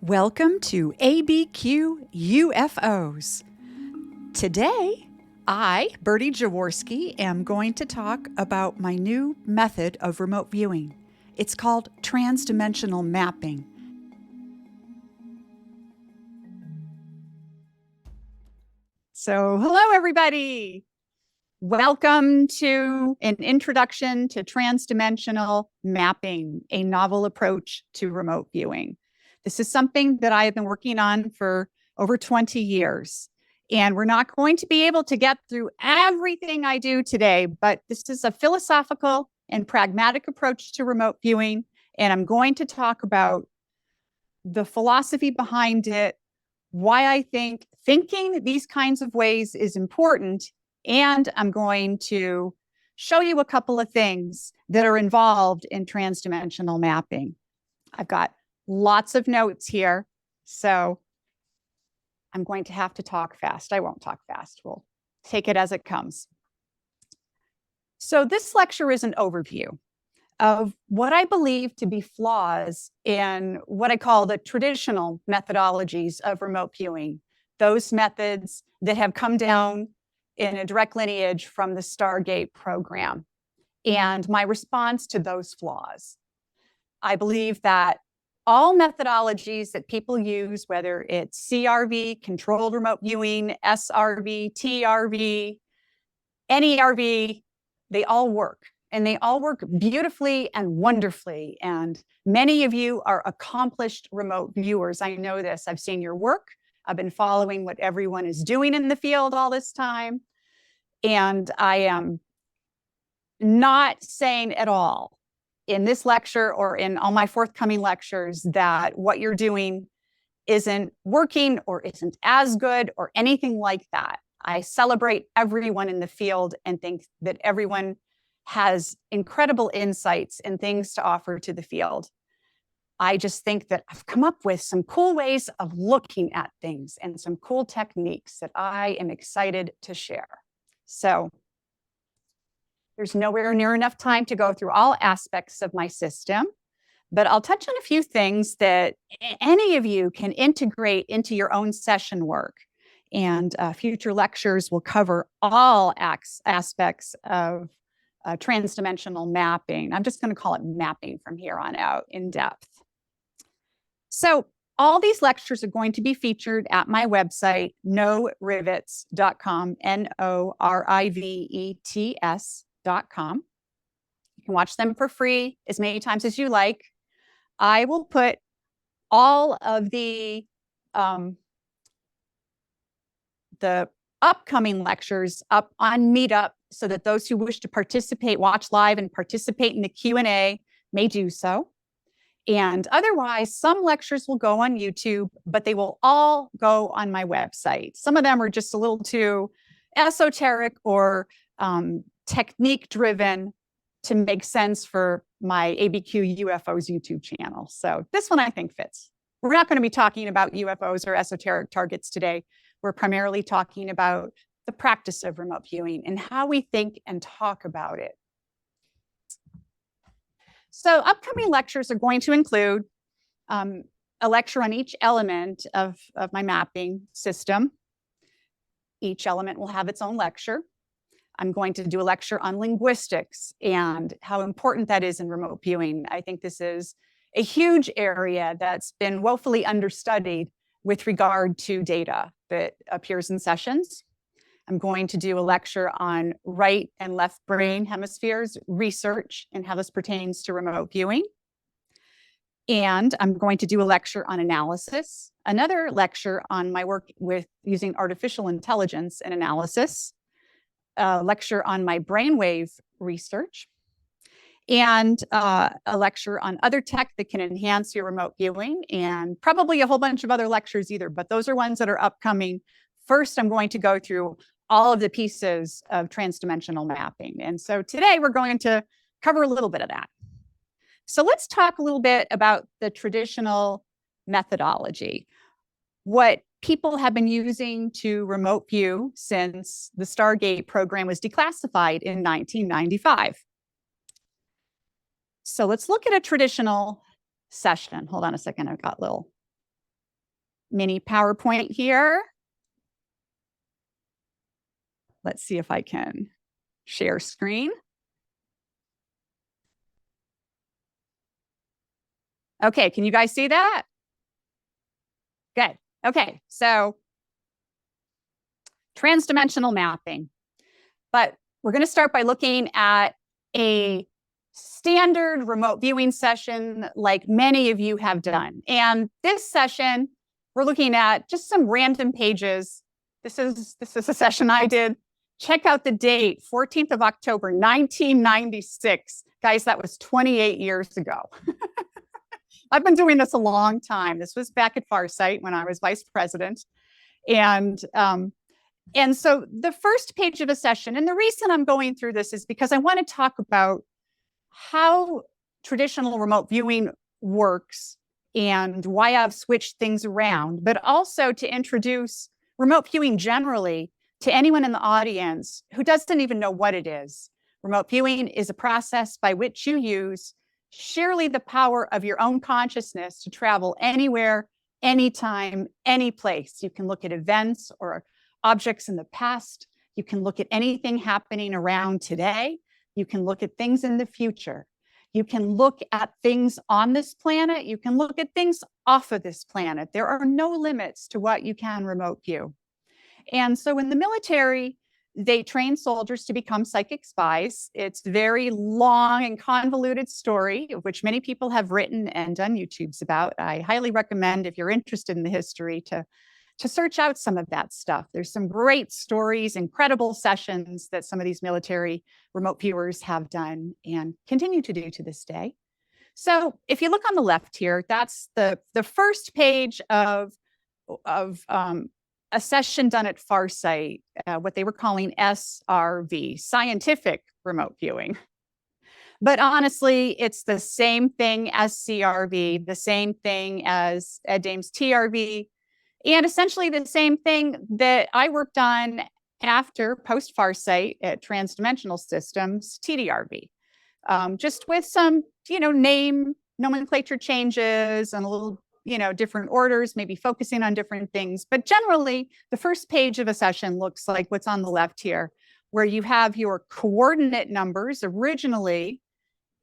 Welcome to ABQ UFOs. Today, I, Birdie Jaworski, am going to talk about my new method of remote viewing. It's called TransDimensional Mapping. So, hello everybody. Welcome to an introduction to transdimensional mapping, a novel approach to remote viewing. This is something that I have been working on for over 20 years. And we're not going to be able to get through everything I do today, but this is a philosophical and pragmatic approach to remote viewing. And I'm going to talk about the philosophy behind it, why I think thinking these kinds of ways is important. And I'm going to show you a couple of things that are involved in transdimensional mapping. I've got lots of notes here, so I'm going to have to talk fast. I won't talk fast. We'll take it as it comes. So this lecture is an overview of what I believe to be flaws in what I call the traditional methodologies of remote viewing, those methods that have come down in a direct lineage from the Stargate program, and my response to those flaws. I believe that all methodologies that people use, whether it's CRV, controlled remote viewing, SRV, TRV, NERV, they all work. And they all work beautifully and wonderfully. And many of you are accomplished remote viewers. I know this. I've seen your work. I've been following what everyone is doing in the field all this time. And I am not saying at all in this lecture or in all my forthcoming lectures that what you're doing isn't working or isn't as good or anything like that. I celebrate everyone in the field and think that everyone has incredible insights and things to offer to the field. I just think that I've come up with some cool ways of looking at things and some cool techniques that I am excited to share. So there's nowhere near enough time to go through all aspects of my system, but I'll touch on a few things that any of you can integrate into your own session work. And future lectures will cover all aspects of transdimensional mapping. I'm just going to call it mapping from here on out in depth. So all these lectures are going to be featured at my website, norivets.com, norivets.com. You can watch them for free as many times as you like. I will put all of the upcoming lectures up on Meetup so that those who wish to participate, watch live and participate in the Q&A may do so. And otherwise, some lectures will go on YouTube, but they will all go on my website. Some of them are just a little too esoteric or technique-driven to make sense for my ABQ UFOs YouTube channel. So this one I think fits. We're not going to be talking about UFOs or esoteric targets today. We're primarily talking about the practice of remote viewing and how we think and talk about it. So upcoming lectures are going to include a lecture on each element of my mapping system. Each element will have its own lecture. I'm going to do a lecture on linguistics and how important that is in remote viewing. I think this is a huge area that's been woefully understudied with regard to data that appears in sessions. I'm going to do a lecture on right and left brain hemispheres research and how this pertains to remote viewing. And I'm going to do a lecture on analysis, another lecture on my work with using artificial intelligence and analysis, a lecture on my brainwave research, and a lecture on other tech that can enhance your remote viewing, and probably a whole bunch of other lectures either, but those are ones that are upcoming. First, I'm going to go through all of the pieces of transdimensional mapping. And so today we're going to cover a little bit of that. So let's talk a little bit about the traditional methodology, what people have been using to remote view since the Stargate program was declassified in 1995. So let's look at a traditional session. Hold on a second, I've got little mini PowerPoint here. Let's see if I can share screen. Okay, can you guys see that? Good. Okay, so transdimensional mapping. But we're going to start by looking at a standard remote viewing session like many of you have done. And this session, we're looking at just some random pages. This is a session I did. Check out the date, 14th of October, 1996. Guys, that was 28 years ago. I've been doing this a long time. This was back at Farsight when I was vice president. And so the first page of a session, and the reason I'm going through this is because I want to talk about how traditional remote viewing works and why I've switched things around, but also to introduce remote viewing generally to anyone in the audience who doesn't even know what it is. Remote viewing is a process by which you use surely the power of your own consciousness to travel anywhere, anytime, any place. You can look at events or objects in the past. You can look at anything happening around today. You can look at things in the future. You can look at things on this planet. You can look at things off of this planet. There are no limits to what you can remote view. And so in the military, they train soldiers to become psychic spies. It's a very long and convoluted story, of which many people have written and done YouTubes about. I highly recommend, if you're interested in the history, to search out some of that stuff. There's some great stories, incredible sessions that some of these military remote viewers have done and continue to do to this day. So if you look on the left here, that's the first page of a session done at Farsight, what they were calling SRV, scientific remote viewing. But honestly, it's the same thing as CRV, the same thing as Ed Dame's TRV, and essentially the same thing that I worked on after post-Farsight at TransDimensional Systems, TDRV, just with some, name nomenclature changes and a little, different orders, maybe focusing on different things. But generally, the first page of a session looks like what's on the left here, where you have your coordinate numbers. Originally,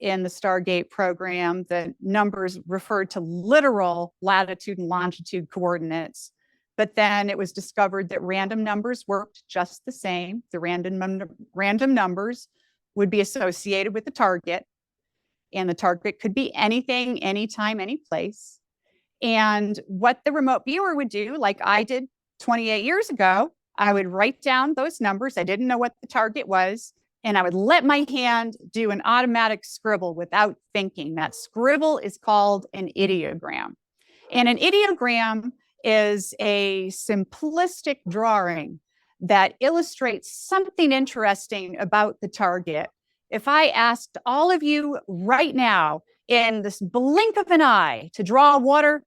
in the Stargate program, the numbers referred to literal latitude and longitude coordinates. But then it was discovered that random numbers worked just the same. The random numbers would be associated with the target, and the target could be anything, anytime, any place. And what the remote viewer would do, like I did 28 years ago, I would write down those numbers. I didn't know what the target was, and I would let my hand do an automatic scribble without thinking. That scribble is called an ideogram. And an ideogram is a simplistic drawing that illustrates something interesting about the target. If I asked all of you right now, in this blink of an eye, to draw water,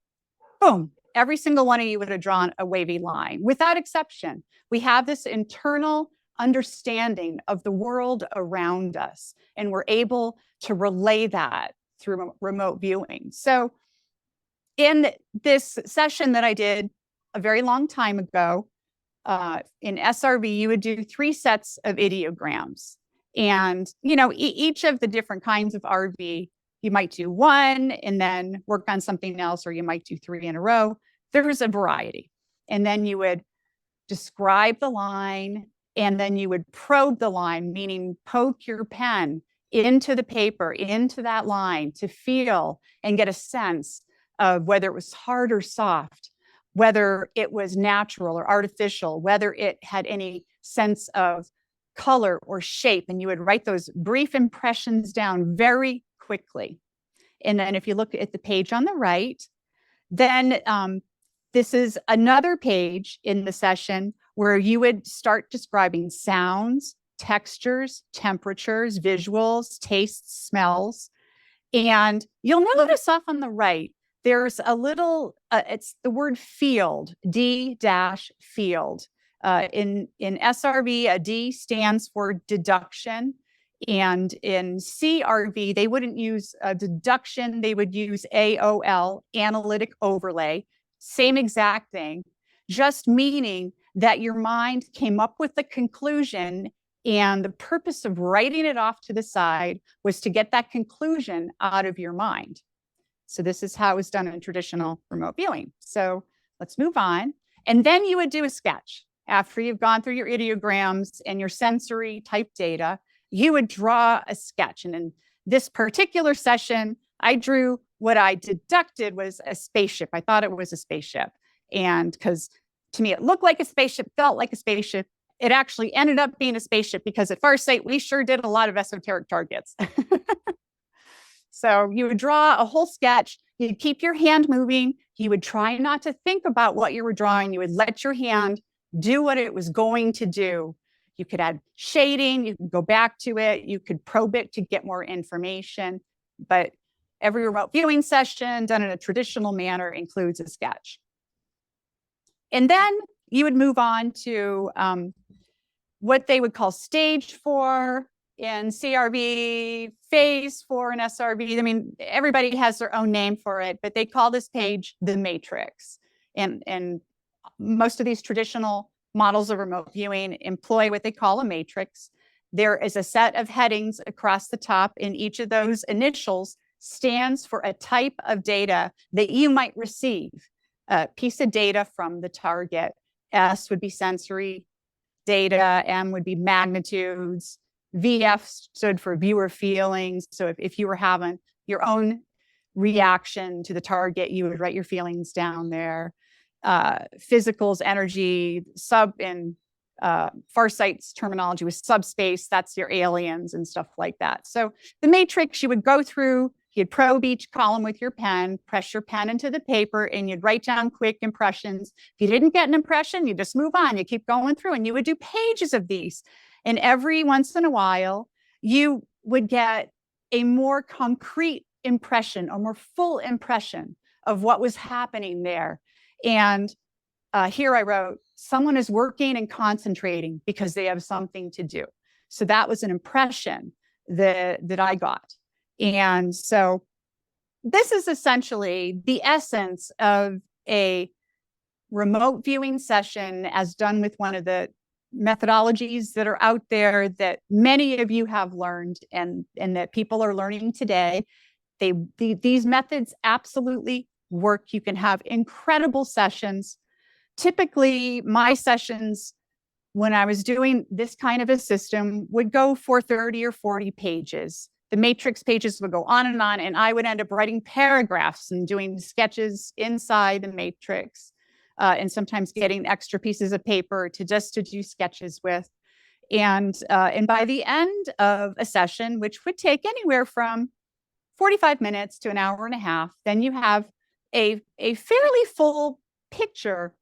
boom, every single one of you would have drawn a wavy line, without exception. We have this internal understanding of the world around us, and we're able to relay that through remote viewing. So in this session that I did a very long time ago, in SRV, you would do 3 sets of ideograms. And, each of the different kinds of RV, you might do 1 and then work on something else, or you might do 3 in a row. There's a variety. And then you would describe the line, and then you would probe the line, meaning poke your pen into the paper, into that line, to feel and get a sense of whether it was hard or soft, whether it was natural or artificial, whether it had any sense of color or shape. And you would write those brief impressions down very quickly. And then if you look at the page on the right, then this is another page in the session where you would start describing sounds, textures, temperatures, visuals, tastes, smells. And you'll notice off on the right, there's a little, it's the word field, D-field. In SRV, a D stands for deduction. And in CRV, they wouldn't use deduction, they would use AOL, analytic overlay. same exact thing, just meaning that your mind came up with the conclusion and the purpose of writing it off to the side was to get that conclusion out of your mind. So this is how it was done in traditional remote viewing. So let's move on. And then you would do a sketch. After you've gone through your ideograms and your sensory type data, you would draw a sketch. And in this particular session, I drew what I deducted was a spaceship. I thought it was a spaceship. And because to me, it looked like a spaceship, felt like a spaceship. It actually ended up being a spaceship because at first sight, we sure did a lot of esoteric targets. So you would draw a whole sketch. You'd keep your hand moving. You would try not to think about what you were drawing. You would let your hand do what it was going to do. You could add shading. You could go back to it. You could probe it to get more information. But every remote viewing session done in a traditional manner includes a sketch. And then you would move on to what they would call stage 4 in CRV, phase 4 in SRV. I mean, everybody has their own name for it, but they call this page the matrix. And most of these traditional models of remote viewing employ what they call a matrix. There is a set of headings across the top, and each of those initials stands for a type of data that you might receive, a piece of data from the target. S would be sensory data, M would be magnitudes, VF stood for viewer feelings. So if you were having your own reaction to the target, you would write your feelings down there. Physicals, energy, in Farsight's terminology was subspace, that's your aliens and stuff like that. So the matrix, you would go through, you'd probe each column with your pen, press your pen into the paper, and you'd write down quick impressions. If you didn't get an impression, you just move on. You keep going through, and you would do pages of these. And every once in a while, you would get a more concrete impression, a more full impression of what was happening there. And here I wrote, someone is working and concentrating because they have something to do. So that was an impression that I got. And so this is essentially the essence of a remote viewing session as done with one of the methodologies that are out there that many of you have learned and that people are learning today. These methods absolutely work. You can have incredible sessions. Typically, my sessions, when I was doing this kind of a system, would go for 30 or 40 pages. The matrix pages would go on, and I would end up writing paragraphs and doing sketches inside the matrix, and sometimes getting extra pieces of paper to do sketches with. And by the end of a session, which would take anywhere from 45 minutes to an hour and a half, then you have a fairly full picture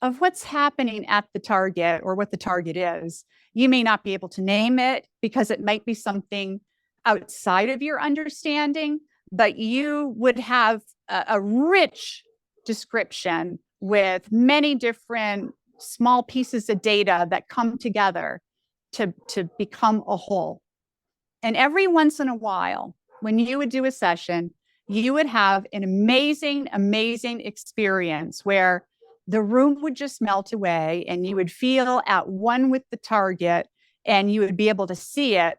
of what's happening at the target or what the target is. You may not be able to name it because it might be something outside of your understanding, but you would have a rich description with many different small pieces of data that come together to become a whole. And every once in a while, when you would do a session, you would have an amazing, amazing experience where the room would just melt away and you would feel at one with the target, and you would be able to see it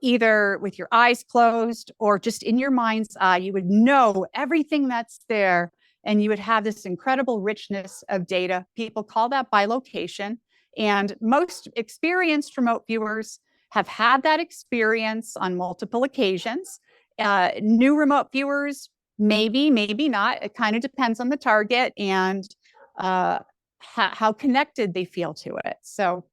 either with your eyes closed or just in your mind's eye. You would know everything that's there, and you would have this incredible richness of data. People call that bilocation, and most experienced remote viewers have had that experience on multiple occasions. New remote viewers, maybe not. It kind of depends on the target and how connected they feel to it. So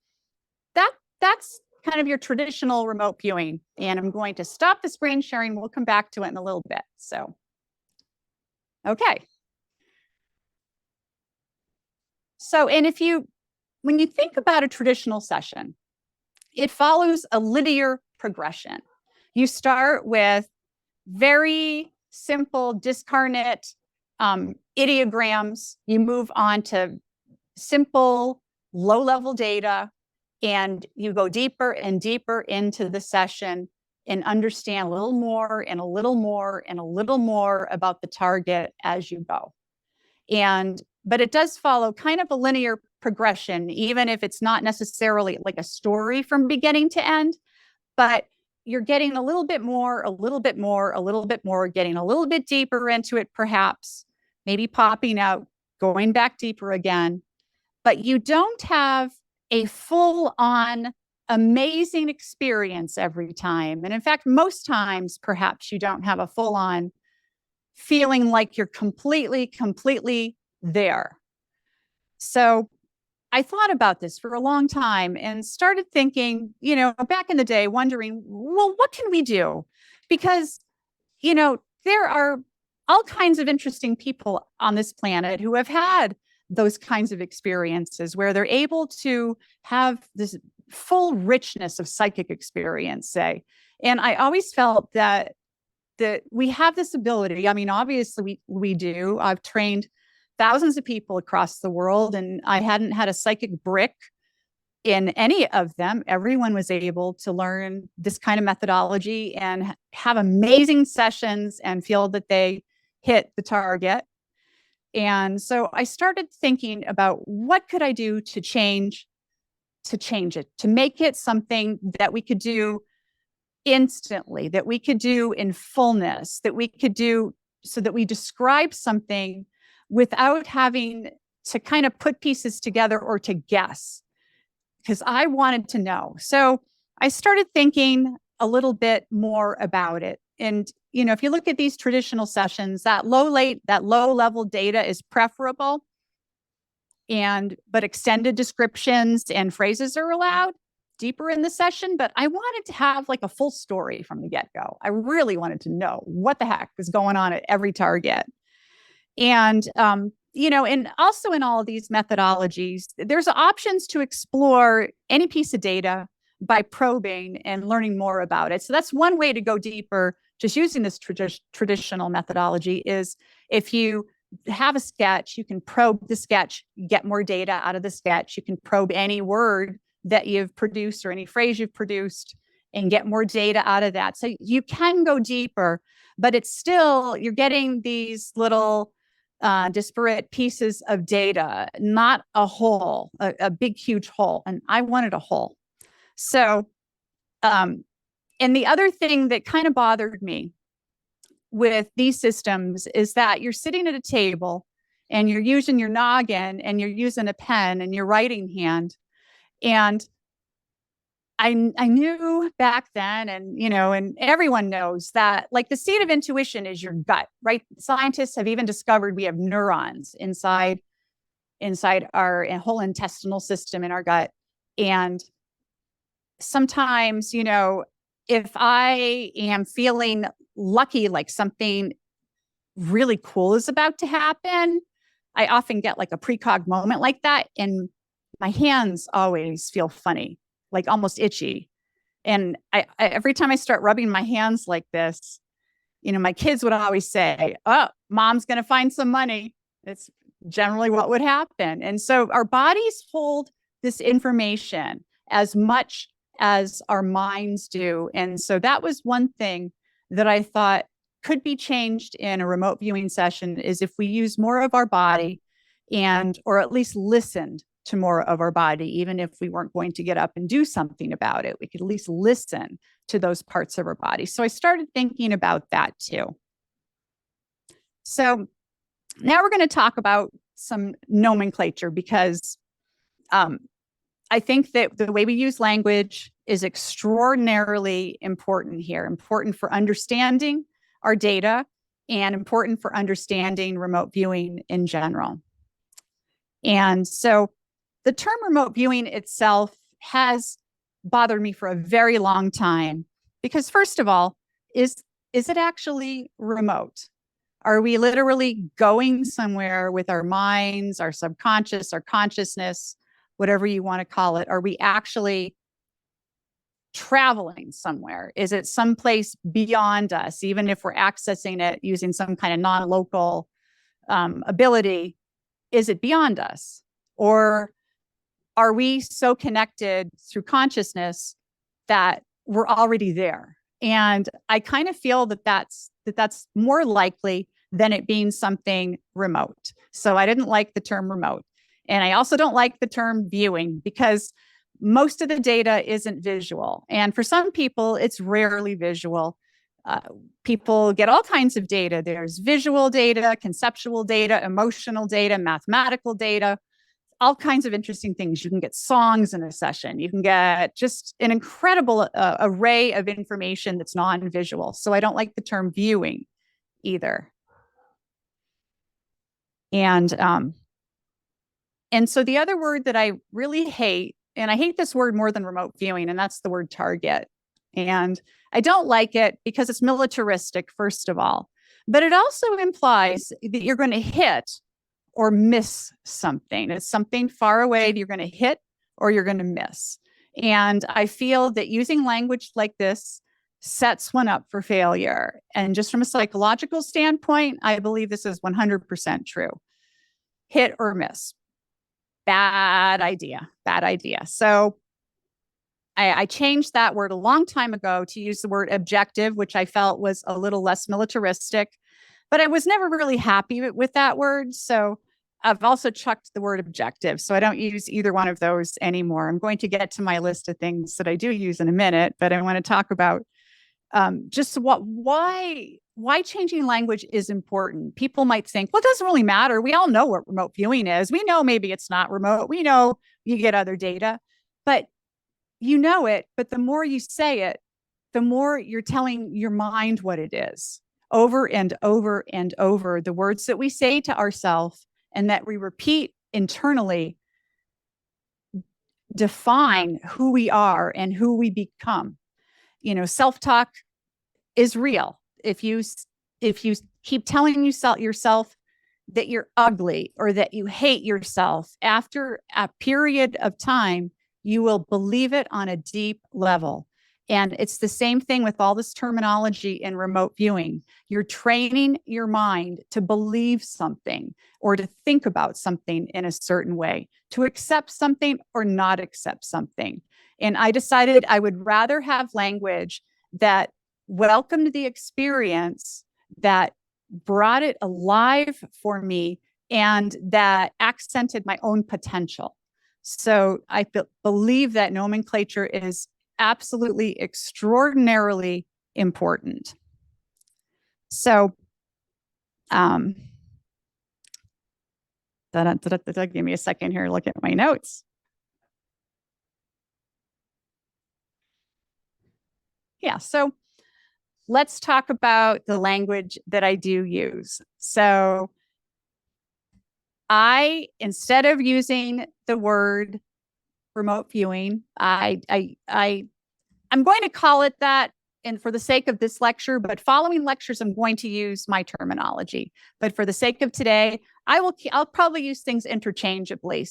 that's kind of your traditional remote viewing. And I'm going to stop the screen sharing. We'll come back to it in a little bit. So, okay. So, and when you think about a traditional session, it follows a linear progression. You start with very simple discarnate ideograms. You move on to simple low-level data, and you go deeper and deeper into the session and understand a little more and a little more and a little more about the target as you go. And but it does follow kind of a linear progression, even if it's not necessarily like a story from beginning to end, but you're getting a little bit more, a little bit more, a little bit more, getting a little bit deeper into it, perhaps, maybe popping out, going back deeper again. But you don't have a full on amazing experience every time. And in fact, most times, perhaps you don't have a full on feeling like you're completely there. So I thought about this for a long time and started thinking, back in the day, wondering, well, what can we do? Because, there are all kinds of interesting people on this planet who have had those kinds of experiences where they're able to have this full richness of psychic experience, say. And I always felt that we have this ability. I mean, obviously we do. I've trained thousands of people across the world, and I hadn't had a psychic brick in any of them. Everyone was able to learn this kind of methodology and have amazing sessions and feel that they hit the target. And so I started thinking about what could I do to change it, to make it something that we could do instantly, that we could do in fullness, that we could do so that we describe something without having to kind of put pieces together or to guess, because I wanted to know. So I started thinking a little bit more about it. And, if you look at these traditional sessions, that low level data is preferable, but extended descriptions and phrases are allowed deeper in the session. But I wanted to have like a full story from the get-go. I really wanted to know what the heck was going on at every target. And, and also in all of these methodologies, there's options to explore any piece of data by probing and learning more about it. So that's one way to go deeper, just using this traditional methodology, is if you have a sketch, you can probe the sketch, get more data out of the sketch. You can probe any word that you've produced or any phrase you've produced and get more data out of that. So you can go deeper, but it's still, you're getting these little disparate pieces of data, not a whole, a big, huge whole. And I wanted a whole. So, and the other thing that kind of bothered me with these systems is that you're sitting at a table and you're using your noggin and you're using a pen and your writing hand. And I knew back then, and and everyone knows that, like, the seat of intuition is your gut, right? Scientists have even discovered we have neurons inside our whole intestinal system in our gut. And sometimes, if I am feeling lucky, like something really cool is about to happen, I often get like a precog moment like that. And my hands always feel funny, like almost itchy. And I every time I start rubbing my hands like this, my kids would always say, "Oh, mom's going to find some money." It's generally what would happen. And so our bodies hold this information as much as our minds do. And so that was one thing that I thought could be changed in a remote viewing session, is if we use more of our body, or at least listened to more of our body. Even if we weren't going to get up and do something about it, we could at least listen to those parts of our body. So I started thinking about that too. So now we're going to talk about some nomenclature, because I think that the way we use language is extraordinarily important here, important for understanding our data and important for understanding remote viewing in general. And so the term remote viewing itself has bothered me for a very long time, because first of all, is it actually remote? Are we literally going somewhere with our minds, our subconscious, our consciousness, whatever you want to call it? Are we actually traveling somewhere? Is it someplace beyond us, even if we're accessing it using some kind of non-local ability? Is it beyond us? Or are we so connected through consciousness that we're already there? And I kind of feel that that's more likely than it being something remote. So I didn't like the term remote. And I also don't like the term viewing because most of the data isn't visual. And for some people, it's rarely visual. People get all kinds of data. There's visual data, conceptual data, emotional data, mathematical data, all kinds of interesting things. You can get songs in a session. You can get just an incredible array of information that's non-visual. So I don't like the term viewing either. And so the other word that I really hate, and I hate this word more than remote viewing, and that's the word target. And I don't like it because it's militaristic, first of all, but it also implies that you're going to hit or miss something. It's something far away that you're going to hit or you're going to miss. And I feel that using language like this sets one up for failure. And just from a psychological standpoint, I believe this is 100% true. Hit or miss. Bad idea. Bad idea. So I changed that word a long time ago to use the word objective, which I felt was a little less militaristic, but I was never really happy with that word. So I've also chucked the word objective. So I don't use either one of those anymore. I'm going to get to my list of things that I do use in a minute, but I want to talk about just why changing language is important. People might think, well, it doesn't really matter. We all know what remote viewing is. We know maybe it's not remote. We know you get other data, but you know it. But the more you say it, the more you're telling your mind what it is over and over and over. The words that we say to ourselves and that we repeat internally define who we are and who we become. You know, self-talk is real. If you keep telling yourself that you're ugly or that you hate yourself, after a period of time, you will believe it on a deep level. And it's the same thing with all this terminology in remote viewing. You're training your mind to believe something or to think about something in a certain way, to accept something or not accept something. And I decided I would rather have language that welcomed the experience, that brought it alive for me, and that accented my own potential. So I believe that nomenclature is absolutely extraordinarily important. So, give me a second here to look at my notes. Yeah, so let's talk about the language that I do use. So instead of using the word remote viewing, I'm going to call it that, and for the sake of this lecture, but following lectures, I'm going to use my terminology. But for the sake of today, I'll probably use things interchangeably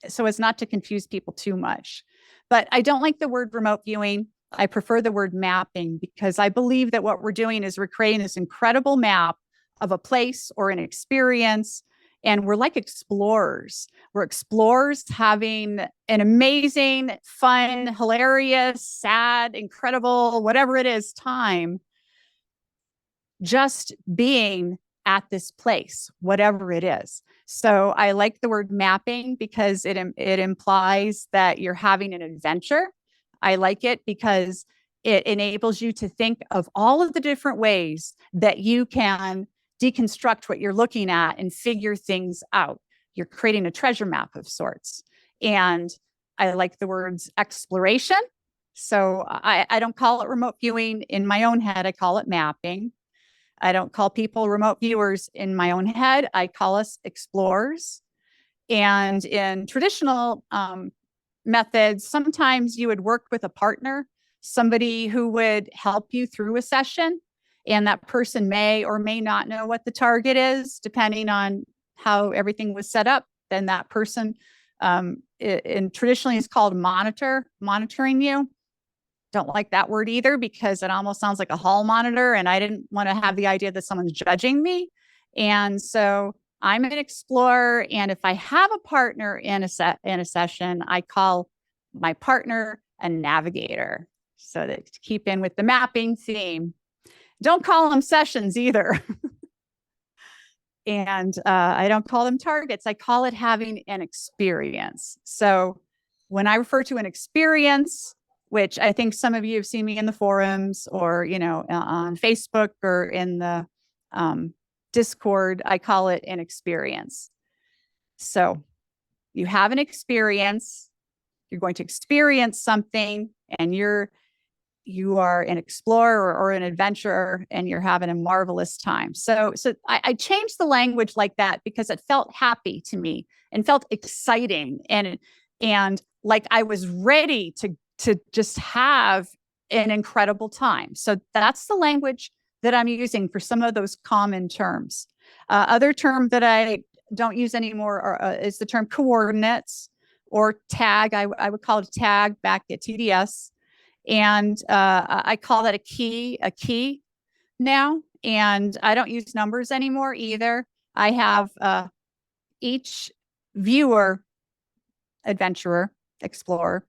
so as not to confuse people too much. But I don't like the word remote viewing. I prefer the word mapping because I believe that what we're doing is we're creating this incredible map of a place or an experience. And we're like explorers. We're explorers having an amazing, fun, hilarious, sad, incredible, whatever it is, time just being at this place, whatever it is. So I like the word mapping because it implies that you're having an adventure. I like it because it enables you to think of all of the different ways that you can deconstruct what you're looking at and figure things out. You're creating a treasure map of sorts. And I like the words exploration. So I don't call it remote viewing in my own head. I call it mapping. I don't call people remote viewers in my own head. I call us explorers. And in traditional methods, sometimes you would work with a partner, somebody who would help you through a session. And that person may or may not know what the target is, depending on how everything was set up. Then that person, traditionally is called monitoring you. Don't like that word either because it almost sounds like a hall monitor, and I didn't want to have the idea that someone's judging me. And so I'm an explorer, and if I have a partner in a session, I call my partner a navigator. So that to keep in with the mapping theme. Don't call them sessions either. And I don't call them targets. I call it having an experience. So when I refer to an experience, which I think some of you have seen me in the forums or, on Facebook or in the Discord, I call it an experience. So you have an experience, you're going to experience something, and you are an explorer or an adventurer, and you're having a marvelous time. So I changed the language like that because it felt happy to me and felt exciting and like I was ready to just have an incredible time. So that's the language that I'm using for some of those common terms. Other term that I don't use anymore is the term coordinates or tag. I would call it a tag back at TDS. And I call that a key now. And I don't use numbers anymore either. I have each viewer, adventurer, explorer,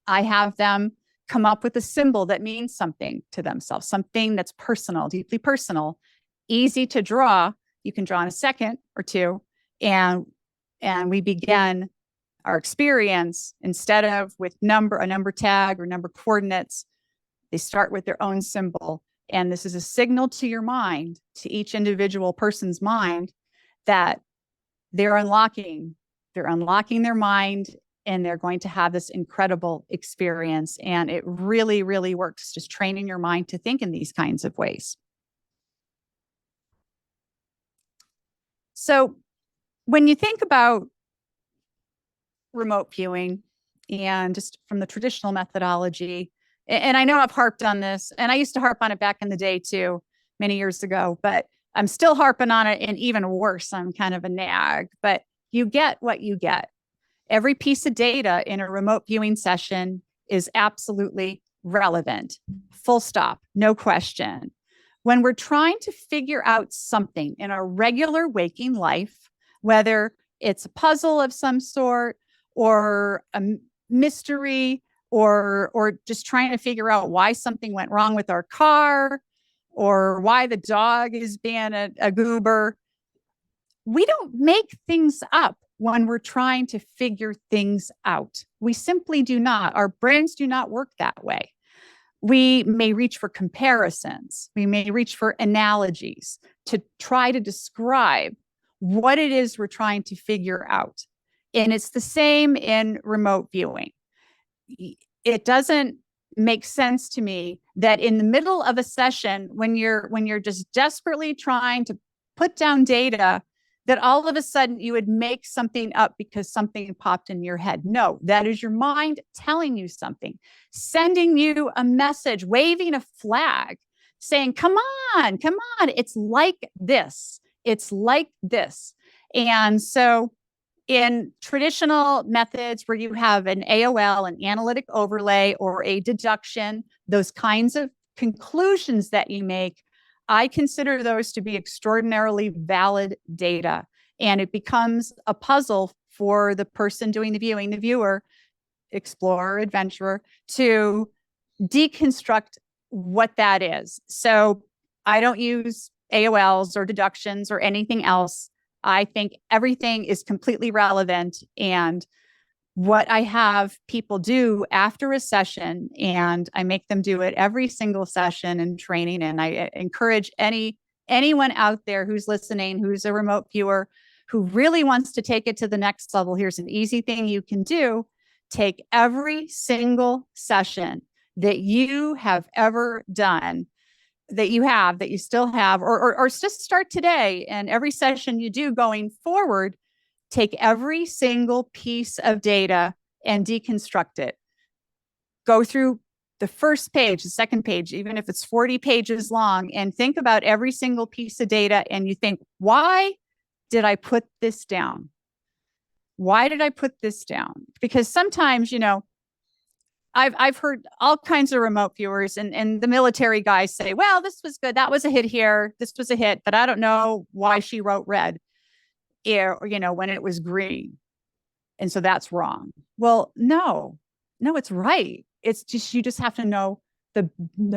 I have them come up with a symbol that means something to themselves, something that's personal, deeply personal, easy to draw. You can draw in a second or two, and we begin our experience. Instead of with a number tag or number coordinates, they start with their own symbol. And this is a signal to your mind, to each individual person's mind, that they're unlocking their mind, and they're going to have this incredible experience. And it really, really works, just training your mind to think in these kinds of ways. So when you think about remote viewing and just from the traditional methodology, and I know I've harped on this, and I used to harp on it back in the day too, many years ago, but I'm still harping on it, and even worse, I'm kind of a nag, but you get what you get. Every piece of data in a remote viewing session is absolutely relevant. Full stop, no question. When we're trying to figure out something in our regular waking life, whether it's a puzzle of some sort or a mystery or just trying to figure out why something went wrong with our car or why the dog is being a goober, we don't make things up when we're trying to figure things out. We simply do not. Our brains do not work that way. We may reach for comparisons. We may reach for analogies to try to describe what it is we're trying to figure out. And it's the same in remote viewing. It doesn't make sense to me that in the middle of a session, when you're just desperately trying to put down data, that all of a sudden you would make something up because something popped in your head. No, that is your mind telling you something, sending you a message, waving a flag, saying, come on, it's like this. It's like this. And so in traditional methods where you have an AOL, an analytic overlay, or a deduction, those kinds of conclusions that you make, I consider those to be extraordinarily valid data. And it becomes a puzzle for the person doing the viewing, the viewer, explorer, adventurer, to deconstruct what that is. So I don't use AOLs or deductions or anything else. I think everything is completely relevant. And what I have people do after a session, and I make them do it every single session in training. And I encourage anyone out there who's listening, who's a remote viewer, who really wants to take it to the next level. Here's an easy thing you can do. Take every single session that you have ever done, that you still have, or just start today. And every session you do going forward, take every single piece of data and deconstruct it. Go through the first page, the second page, even if it's 40 pages long, and think about every single piece of data. And you think, why did I put this down? Why did I put this down? Because sometimes, I've heard all kinds of remote viewers and the military guys say, well, this was good. That was a hit here. This was a hit, but I don't know why she wrote red. When it was green. And so that's wrong. Well, no, it's right. It's just, you just have to know the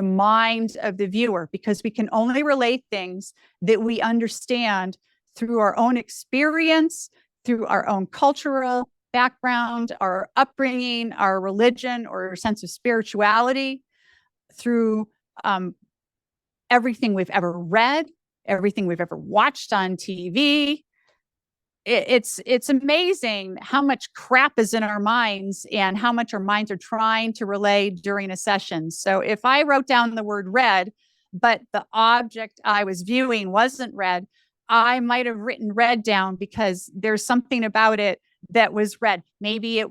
mind of the viewer, because we can only relate things that we understand through our own experience, through our own cultural background, our upbringing, our religion or sense of spirituality, through everything we've ever read, everything we've ever watched on TV. It's amazing how much crap is in our minds and how much our minds are trying to relay during a session. So if I wrote down the word red, but the object I was viewing wasn't red, I might have written red down because there's something about it that was red. Maybe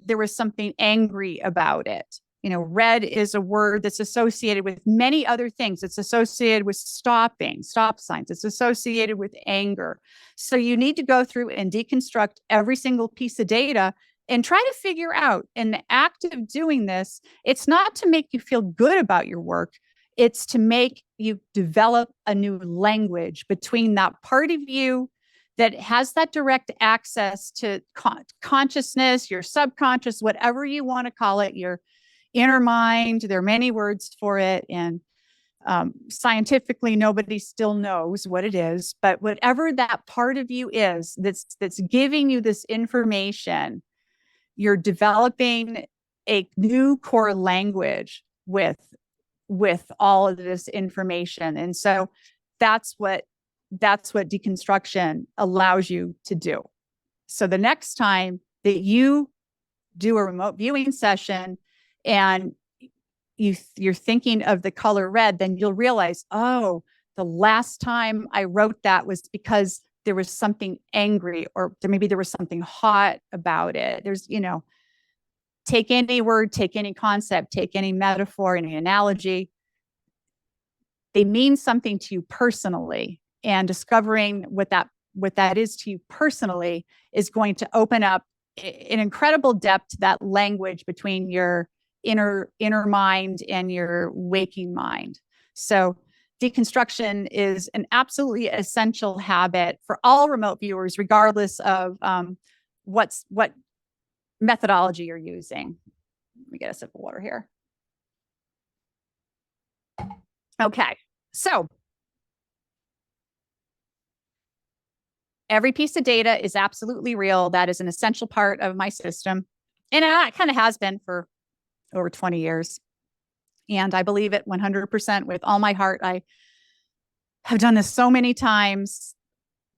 there was something angry about it. You know, red is a word that's associated with many other things. It's associated with stop signs. It's associated with anger. So you need to go through and deconstruct every single piece of data and try to figure out, in the act of doing this, it's not to make you feel good about your work. It's to make you develop a new language between that part of you that has that direct access to consciousness, your subconscious, whatever you want to call it, your inner mind. There are many words for it, and scientifically nobody still knows what it is, but whatever that part of you is that's giving you this information, you're developing a new core language with all of this information. And so that's what deconstruction allows you to do. So the next time that you do a remote viewing session and you're thinking of the color red, then you'll realize, oh, the last time I wrote that was because there was something angry, or maybe there was something hot about it. There's, take any word, take any concept, take any metaphor, any analogy. They mean something to you personally, and discovering what that is to you personally is going to open up an incredible depth to that language between your inner mind and your waking mind. So deconstruction is an absolutely essential habit for all remote viewers, regardless of what methodology you're using. Let me get a sip of water here. Okay, so every piece of data is absolutely real. That is an essential part of my system. And it kind of has been for over 20 years. And I believe it 100% with all my heart. I have done this so many times.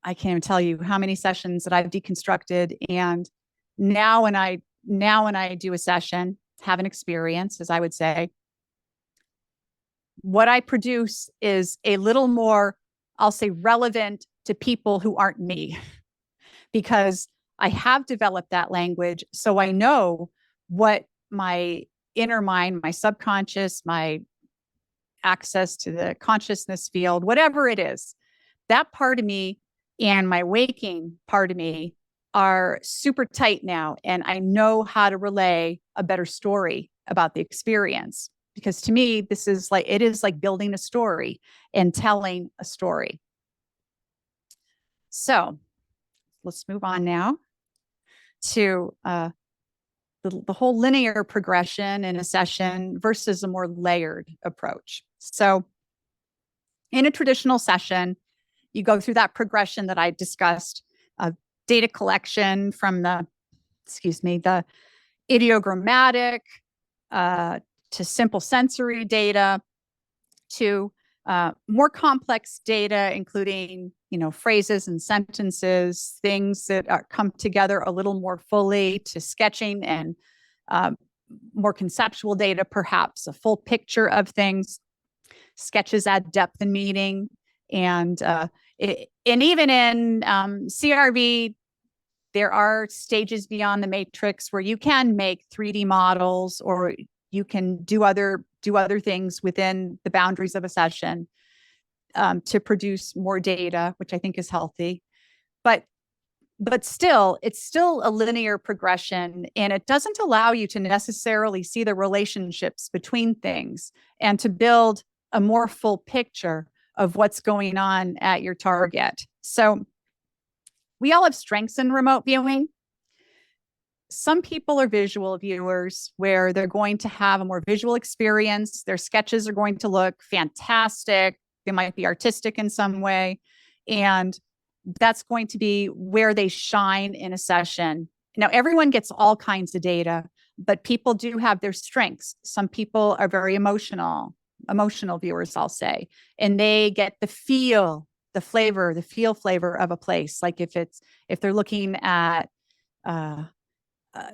I can't even tell you how many sessions that I've deconstructed. And now when I do a session, have an experience, as I would say, what I produce is a little more, I'll say, relevant to people who aren't me, because I have developed that language. So I know what my inner mind, my subconscious, my access to the consciousness field, whatever it is, that part of me and my waking part of me are super tight now. And I know how to relay a better story about the experience. Because to me, it is like building a story and telling a story. So let's move on now to the whole linear progression in a session versus a more layered approach. So in a traditional session, you go through that progression that I discussed, data collection from the ideogrammatic to simple sensory data to more complex data, including phrases and sentences, things that come together a little more fully, to sketching and more conceptual data, perhaps a full picture of things. Sketches add depth and meaning, and even in CRV, there are stages beyond the matrix where you can make 3D models, or you can do other things within the boundaries of a session to produce more data, which I think is healthy. But still, it's still a linear progression, and it doesn't allow you to necessarily see the relationships between things and to build a more full picture of what's going on at your target. So we all have strengths in remote viewing. Some people are visual viewers, where they're going to have a more visual experience. Their sketches are going to look fantastic. They might be artistic in some way. And that's going to be where they shine in a session. Now, everyone gets all kinds of data, but people do have their strengths. Some people are very emotional viewers, I'll say, and they get the feel, the flavor of a place. Like if they're looking at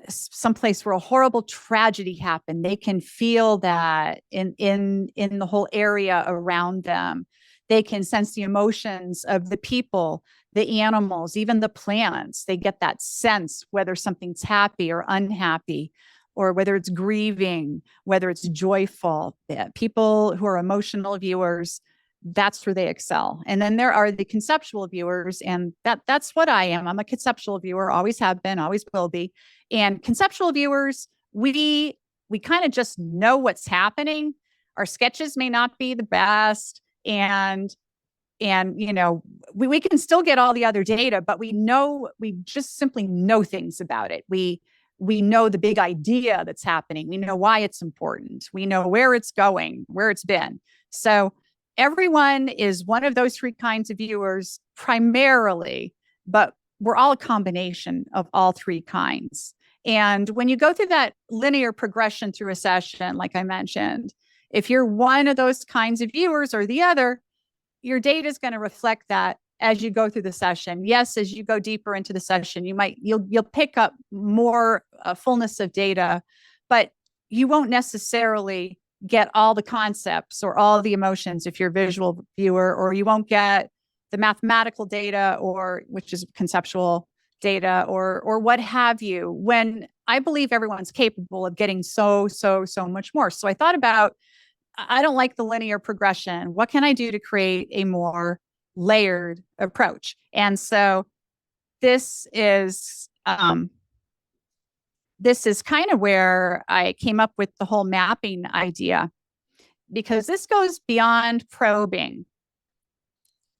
someplace where a horrible tragedy happened, they can feel that in the whole area around them. They can sense the emotions of the people, the animals, even the plants. They get that sense whether something's happy or unhappy, or whether it's grieving, whether it's joyful. People who are emotional viewers, that's where they excel. And then there are the conceptual viewers, and that's what I am. I'm a conceptual viewer, always have been, always will be. And conceptual viewers, we kind of just know what's happening. Our sketches may not be the best, and you know, we can still get all the other data, but we just simply know things about it. We know the big idea that's happening. We know why it's important. We know where it's going, where it's been. So everyone is one of those three kinds of viewers primarily, but we're all a combination of all three kinds. And when you go through that linear progression through a session, like I mentioned, if you're one of those kinds of viewers or the other, your data is going to reflect that as you go through the session. Yes, as you go deeper into the session, you'll pick up more fullness of data, but you won't necessarily get all the concepts or all the emotions if you're a visual viewer, or you won't get the mathematical data, or which is conceptual data, or what have you, when I believe everyone's capable of getting so much more. So I thought about, I don't like the linear progression. What can I do to create a more layered approach? And so this is kind of where I came up with the whole mapping idea, because this goes beyond probing,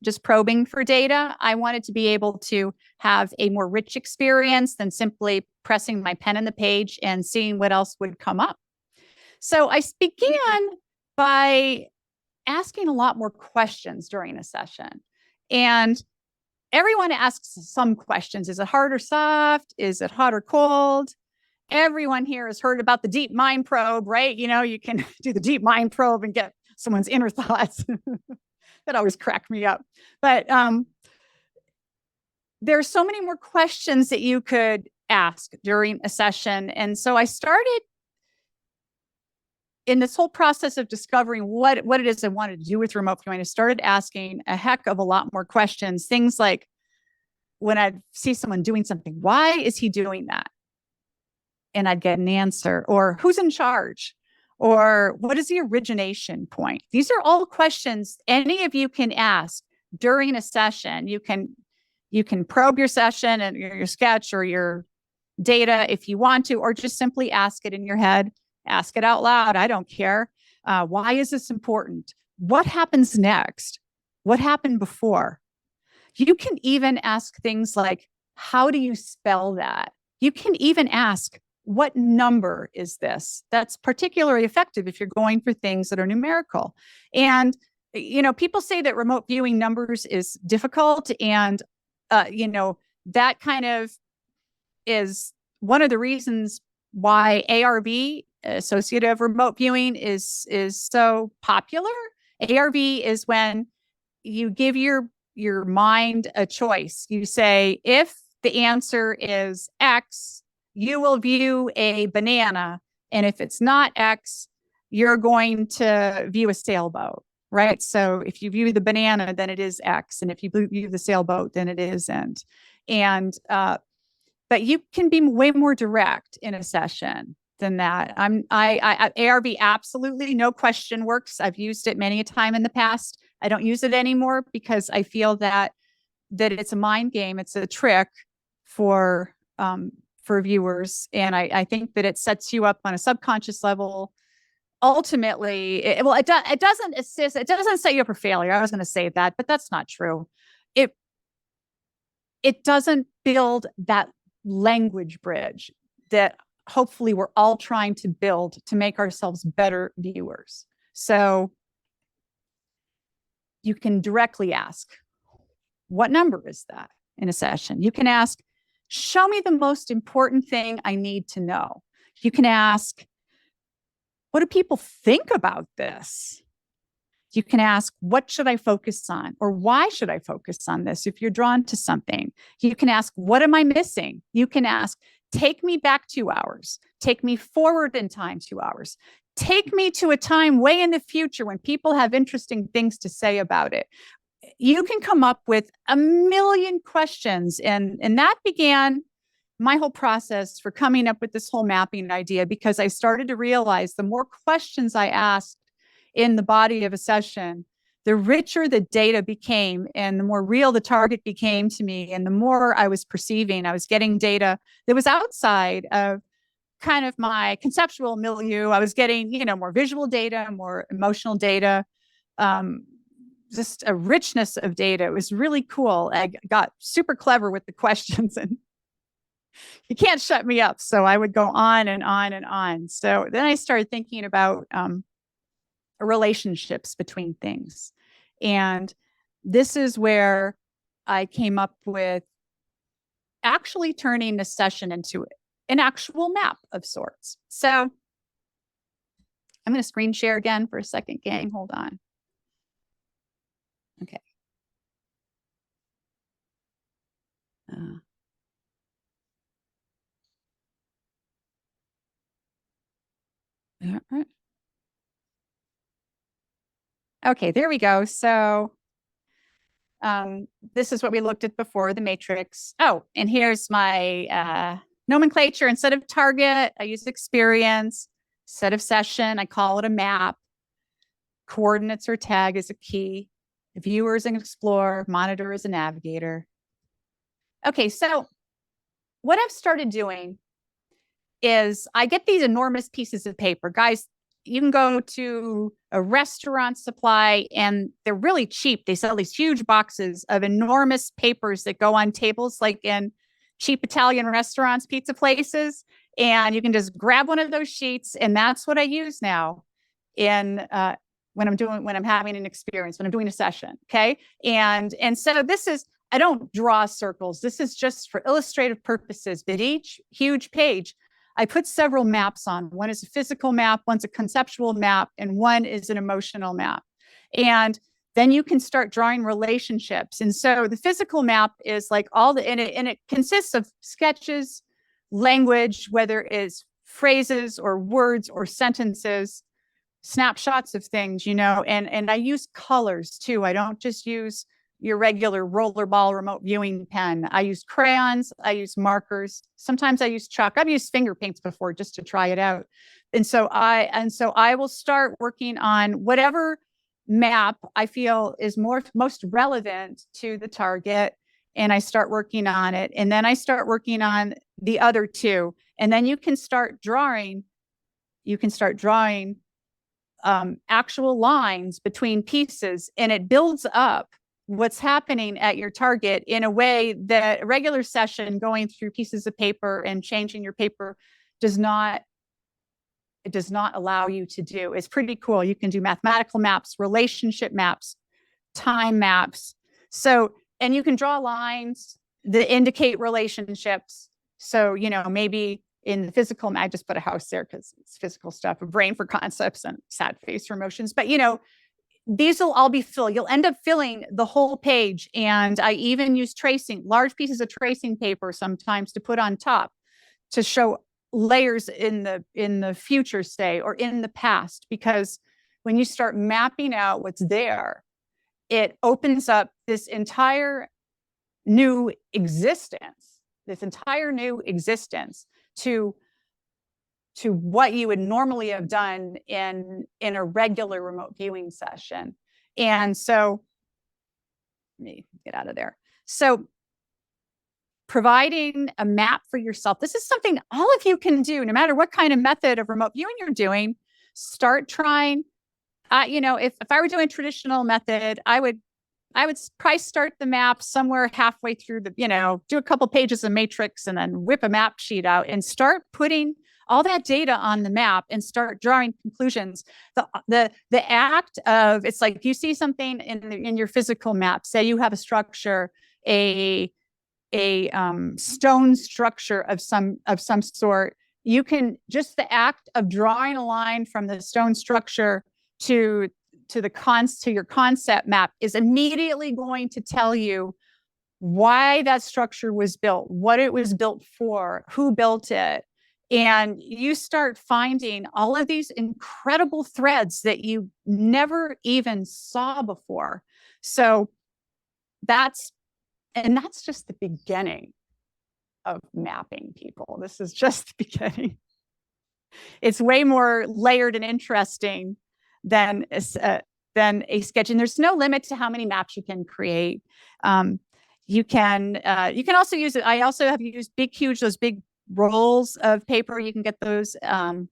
just probing for data. I wanted to be able to have a more rich experience than simply pressing my pen in the page and seeing what else would come up. So I began by asking a lot more questions during a session. And everyone asks some questions. Is it hard or soft? Is it hot or cold? Everyone here has heard about the deep mind probe, right? You know, you can do the deep mind probe and get someone's inner thoughts. That always cracked me up. But there's so many more questions that you could ask during a session. And so I started in this whole process of discovering what it is I wanted to do with remote viewing. I started asking a heck of a lot more questions. Things like, when I'd see someone doing something, why is he doing that? And I'd get an answer. Or who's in charge? Or what is the origination point? These are all questions any of you can ask during a session. You can probe your session and your sketch or your data if you want to, or just simply ask it in your head. Ask it out loud. I don't care. Why is this important? What happens next? What happened before? You can even ask things like, how do you spell that? You can even ask, what number is this? That's particularly effective if you're going for things that are numerical. And, you know, people say that remote viewing numbers is difficult. And, you know, that kind of is one of the reasons why ARV, associative remote viewing, is so popular. ARV is when you give your mind a choice. You say, if the answer is X, you will view a banana. And if it's not X, you're going to view a sailboat, right? So if you view the banana, then it is X. And if you view the sailboat, then it isn't. And, but you can be way more direct in a session than that. ARV absolutely, no question, works. I've used it many a time in the past. I don't use it anymore because I feel that it's a mind game. It's a trick for viewers. And I think that it sets you up on a subconscious level. Ultimately, it doesn't assist. It doesn't set you up for failure. I was going to say that, but that's not true. It doesn't build that language bridge that hopefully we're all trying to build to make ourselves better viewers. So you can directly ask, what number is that in a session? You can ask, show me the most important thing I need to know. You can ask, what do people think about this? You can ask, what should I focus on? Or why should I focus on this if you're drawn to something? You can ask, what am I missing? You can ask, take me back 2 hours. Take me forward in time 2 hours. Take me to a time way in the future when people have interesting things to say about it. You can come up with a million questions. And that began my whole process for coming up with this whole mapping idea, because I started to realize the more questions I asked in the body of a session, the richer the data became and the more real the target became to me. And the more I was perceiving, I was getting data that was outside of kind of my conceptual milieu. I was getting, more visual data, more emotional data, just a richness of data. It was really cool. I got super clever with the questions, and you can't shut me up. So I would go on and on and on. So then I started thinking about relationships between things. And this is where I came up with actually turning the session into an actual map of sorts. So I'm going to screen share again for a second, gang. Hold on. Okay. Okay, there we go. So this is what we looked at before, the matrix. Oh, and here's my nomenclature. Instead of target, I use experience. Instead of session, I call it a map. Coordinates or tag is a key. The viewer is an explorer. Monitor is a navigator. Okay, so what I've started doing is I get these enormous pieces of paper. Guys, you can go to a restaurant supply and they're really cheap. They sell these huge boxes of enormous papers that go on tables like in cheap Italian restaurants, pizza places. And you can just grab one of those sheets. And that's what I use now in when I'm having an experience, when I'm doing a session. Okay. And so this is, I don't draw circles. This is just for illustrative purposes, but each huge page I put several maps on. One is a physical map, one's a conceptual map, and one is an emotional map. And then you can start drawing relationships. And so the physical map is like and it consists of sketches, language, whether it's phrases or words or sentences, snapshots of things, and I use colors too. I don't just use your regular rollerball remote viewing pen. I use crayons, I use markers. Sometimes I use chalk. I've used finger paints before just to try it out. And so I will start working on whatever map I feel is most relevant to the target. And I start working on it. And then I start working on the other two. And then you can start drawing actual lines between pieces, and it builds up what's happening at your target in a way that a regular session going through pieces of paper and changing your paper does not allow you to do. It's pretty cool. You can do mathematical maps, relationship maps, time maps. So, and you can draw lines that indicate relationships. So, maybe in the physical, I just put a house there because it's physical stuff, a brain for concepts and sad face for emotions. But, these will all be filled. You'll end up filling the whole page. And I even use large pieces of tracing paper sometimes to put on top to show layers in the future, say, or in the past, because when you start mapping out what's there, it opens up this entire new existence to what you would normally have done in a regular remote viewing session. And so let me get out of there. So providing a map for yourself. This is something all of you can do, no matter what kind of method of remote viewing you're doing. Start trying. If I were doing traditional method, I would probably start the map somewhere halfway through do a couple pages of matrix and then whip a map sheet out and start putting all that data on the map and start drawing conclusions. The act of, it's like you see something in your physical map. Say you have a structure, a stone structure of some sort. You can, just the act of drawing a line from the stone structure to your concept map is immediately going to tell you why that structure was built, what it was built for, who built it. And you start finding all of these incredible threads that you never even saw before. So that's just the beginning of mapping, people. This is just the beginning. It's way more layered and interesting than a sketch. And there's no limit to how many maps you can create. You can also use it. I also have used those big rolls of paper. You can get those. I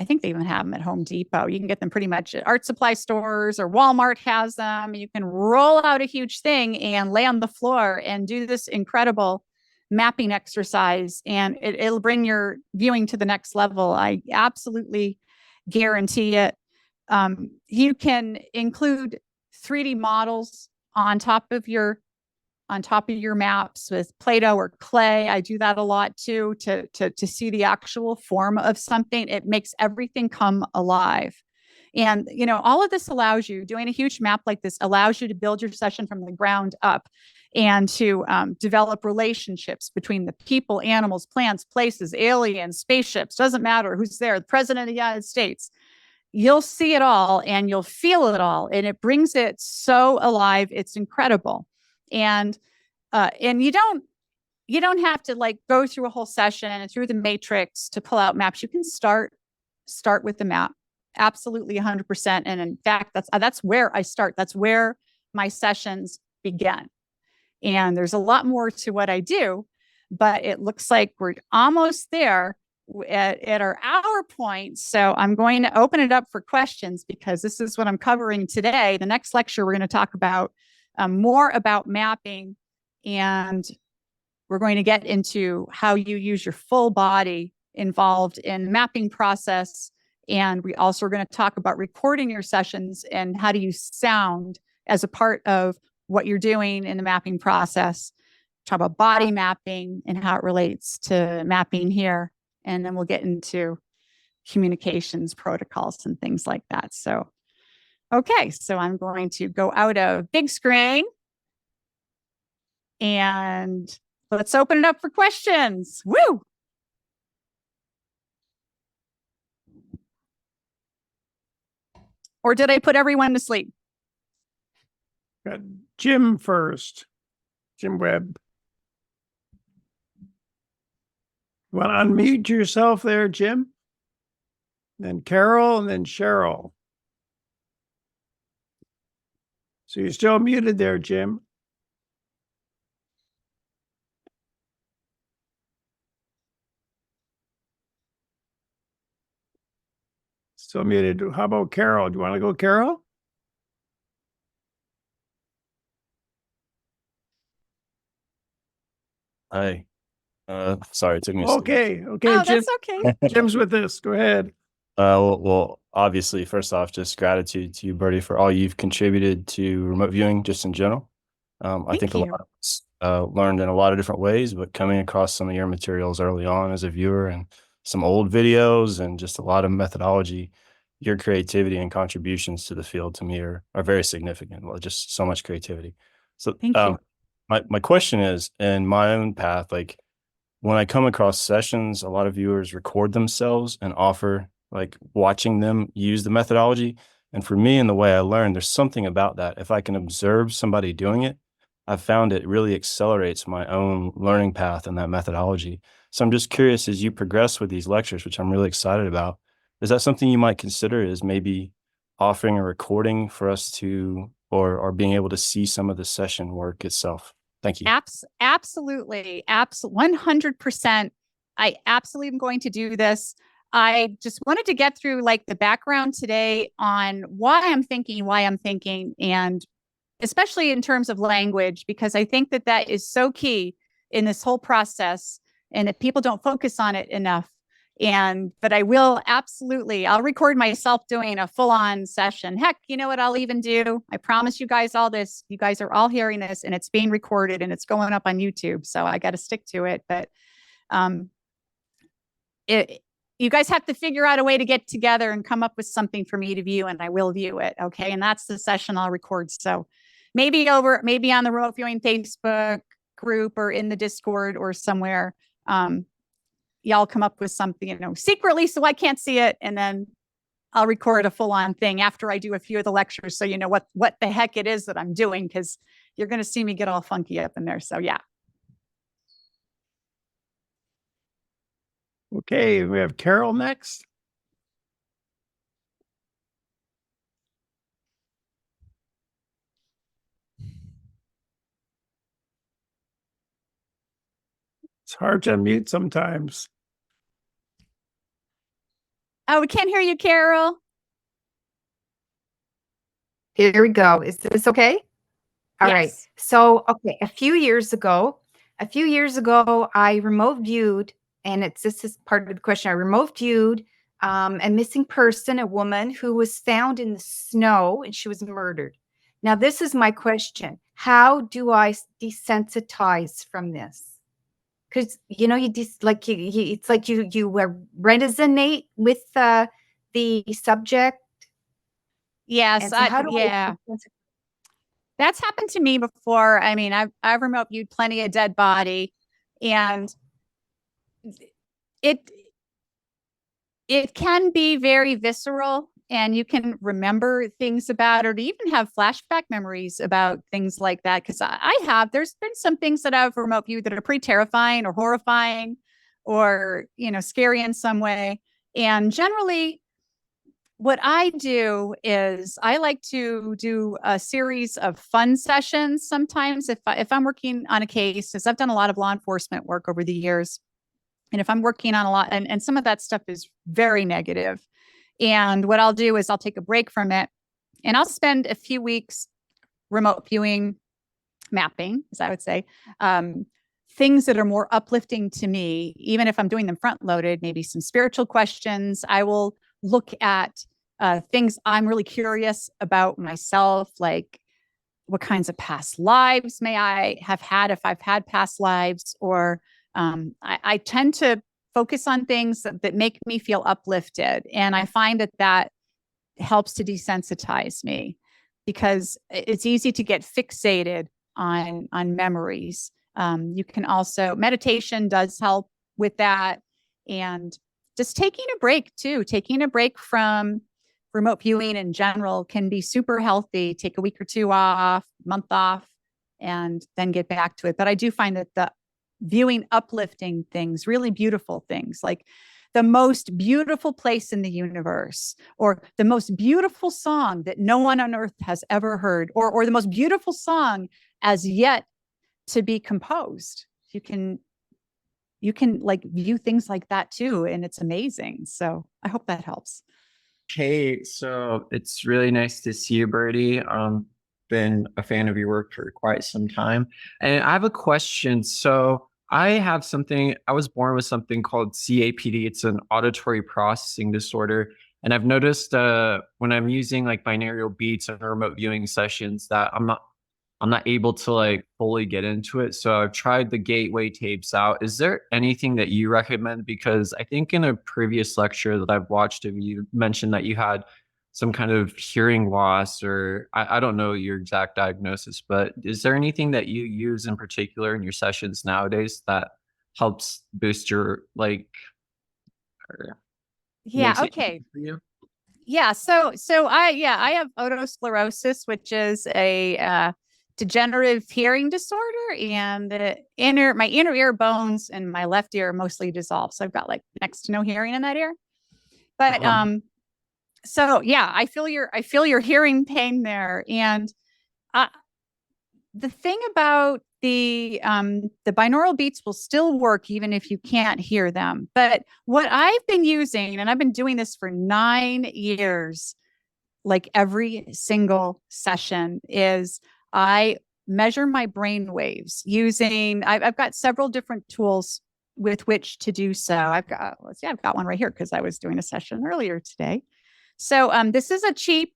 think they even have them at Home Depot. You can get them pretty much at art supply stores, or Walmart has them. You can roll out a huge thing and lay on the floor and do this incredible mapping exercise, and it'll bring your viewing to the next level. I absolutely guarantee it. You can include 3D models on top of your maps with Play-Doh or clay. I do that a lot too, to see the actual form of something. It makes everything come alive. And, all of this allows you, doing a huge map like this allows you to build your session from the ground up, and to develop relationships between the people, animals, plants, places, aliens, spaceships, doesn't matter who's there, the President of the United States. You'll see it all and you'll feel it all. And it brings it so alive. It's incredible. And you don't have to like go through a whole session and through the matrix to pull out maps. You can start with the map. Absolutely 100%. And in fact, that's where I start. That's where my sessions begin. And there's a lot more to what I do, but it looks like we're almost there at our hour point. So I'm going to open it up for questions, because this is what I'm covering today. The next lecture, we're going to talk about more about mapping, and we're going to get into how you use your full body involved in the mapping process. And we also are going to talk about recording your sessions and how to use sound as a part of what you're doing in the mapping process. Talk about body mapping and how it relates to mapping here. And then we'll get into communications protocols and things like that. So, okay, so I'm going to go out of big screen and let's open it up for questions. Woo! Or did I put everyone to sleep? Got Jim first. Jim Webb. You want to unmute yourself there, Jim? Then Carol, and then Cheryl. So you're still muted there, Jim. Still muted. How about Carol? Do you want to go, Carol? Hi. Sorry, it took me a Okay. Oh, Jim. that's okay. Jim's with us. Go ahead. Well, obviously, first off, just gratitude to you, Birdie, for all you've contributed to remote viewing just in general. I think a lot of us learned in a lot of different ways, but coming across some of your materials early on as a viewer, and some old videos, and just a lot of methodology, your creativity and contributions to the field to me are very significant. Well, just so much creativity. So Thank you. My question is, in my own path, like when I come across sessions, a lot of viewers record themselves and offer like watching them use the methodology. And for me, in the way I learn, there's something about that. If I can observe somebody doing it, I've found it really accelerates my own learning path and that methodology. So I'm just curious, as you progress with these lectures, which I'm really excited about, is that something you might consider as maybe offering a recording for us to, or being able to see some of the session work itself? Thank you. Absolutely. 100%. I absolutely am going to do this. I just wanted to get through like the background today on why I'm thinking, and especially in terms of language, because I think that is so key in this whole process. and if people don't focus on it enough. But I will absolutely, I'll record myself doing a full-on session. Heck, you know what I'll even do? I promise you guys all this. You guys are all hearing this, and it's being recorded and it's going up on YouTube. So I got to stick to it. But you guys have to figure out a way to get together and come up with something for me to view, and I will view it. Okay. And that's the session I'll record. So maybe on the remote viewing Facebook group or in the Discord or somewhere, y'all come up with something, secretly, so I can't see it. And then I'll record a full-on thing after I do a few of the lectures. So you know what the heck it is that I'm doing, because you're going to see me get all funky up in there. So yeah. Okay, we have Carol next. It's hard to unmute sometimes. Oh, we can't hear you, Carol. Here we go. Is this okay? All right. Yes. So, okay, a few years ago, I remote viewed, and this is part of the question. I remote viewed a missing person, a woman who was found in the snow, and she was murdered. Now, this is my question. How do I desensitize from this? Because it's like you resonate with the subject. Yes. Yeah. That's happened to me before. I mean, I've remote viewed plenty of dead body, and it can be very visceral, and you can remember things about, or to even have flashback memories about things like that. Because there's been some things that I've remote viewed that are pretty terrifying or horrifying, or scary in some way. And generally, what I do is I like to do a series of fun sessions. Sometimes if I'm working on a case, because I've done a lot of law enforcement work over the years, and if I'm working on a lot, and some of that stuff is very negative. And what I'll do is I'll take a break from it, and I'll spend a few weeks remote viewing, mapping, as I would say, things that are more uplifting to me, even if I'm doing them front loaded, maybe some spiritual questions. I will look at things I'm really curious about myself, like what kinds of past lives may I have had, if I've had past lives, or I tend to focus on things that make me feel uplifted. And I find that helps to desensitize me, because it's easy to get fixated on memories. You can also, meditation does help with that. And just taking a break from remote viewing in general can be super healthy. Take a week or two off, month off, and then get back to it. But I do find that the viewing uplifting things, really beautiful things, like the most beautiful place in the universe, or the most beautiful song that no one on earth has ever heard, or the most beautiful song as yet to be composed. You can like view things like that too, and it's amazing. So I hope that helps. Hey, so it's really nice to see you, Birdie. Been a fan of your work for quite some time. And I have a question. So I was born with something called CAPD. It's an auditory processing disorder. And I've noticed when I'm using like binaural beats and remote viewing sessions that I'm not able to like fully get into it. So I've tried the gateway tapes out. Is there anything that you recommend? Because I think in a previous lecture that I've watched of you mentioned that you had some kind of hearing loss, or I don't know your exact diagnosis, but is there anything that you use in particular in your sessions nowadays that helps boost your Yeah. Okay. for you? Yeah. So I have otosclerosis, which is a degenerative hearing disorder, and my inner ear bones and my left ear are mostly dissolved. So I've got like next to no hearing in that ear. But so yeah, I feel your hearing pain there. And the thing about the binaural beats will still work even if you can't hear them. But what I've been using, and I've been doing this for 9 years, like every single session, is I measure my brain waves using, I've got several different tools with which to do so. I've got one right here because I was doing a session earlier today. So this is a cheap,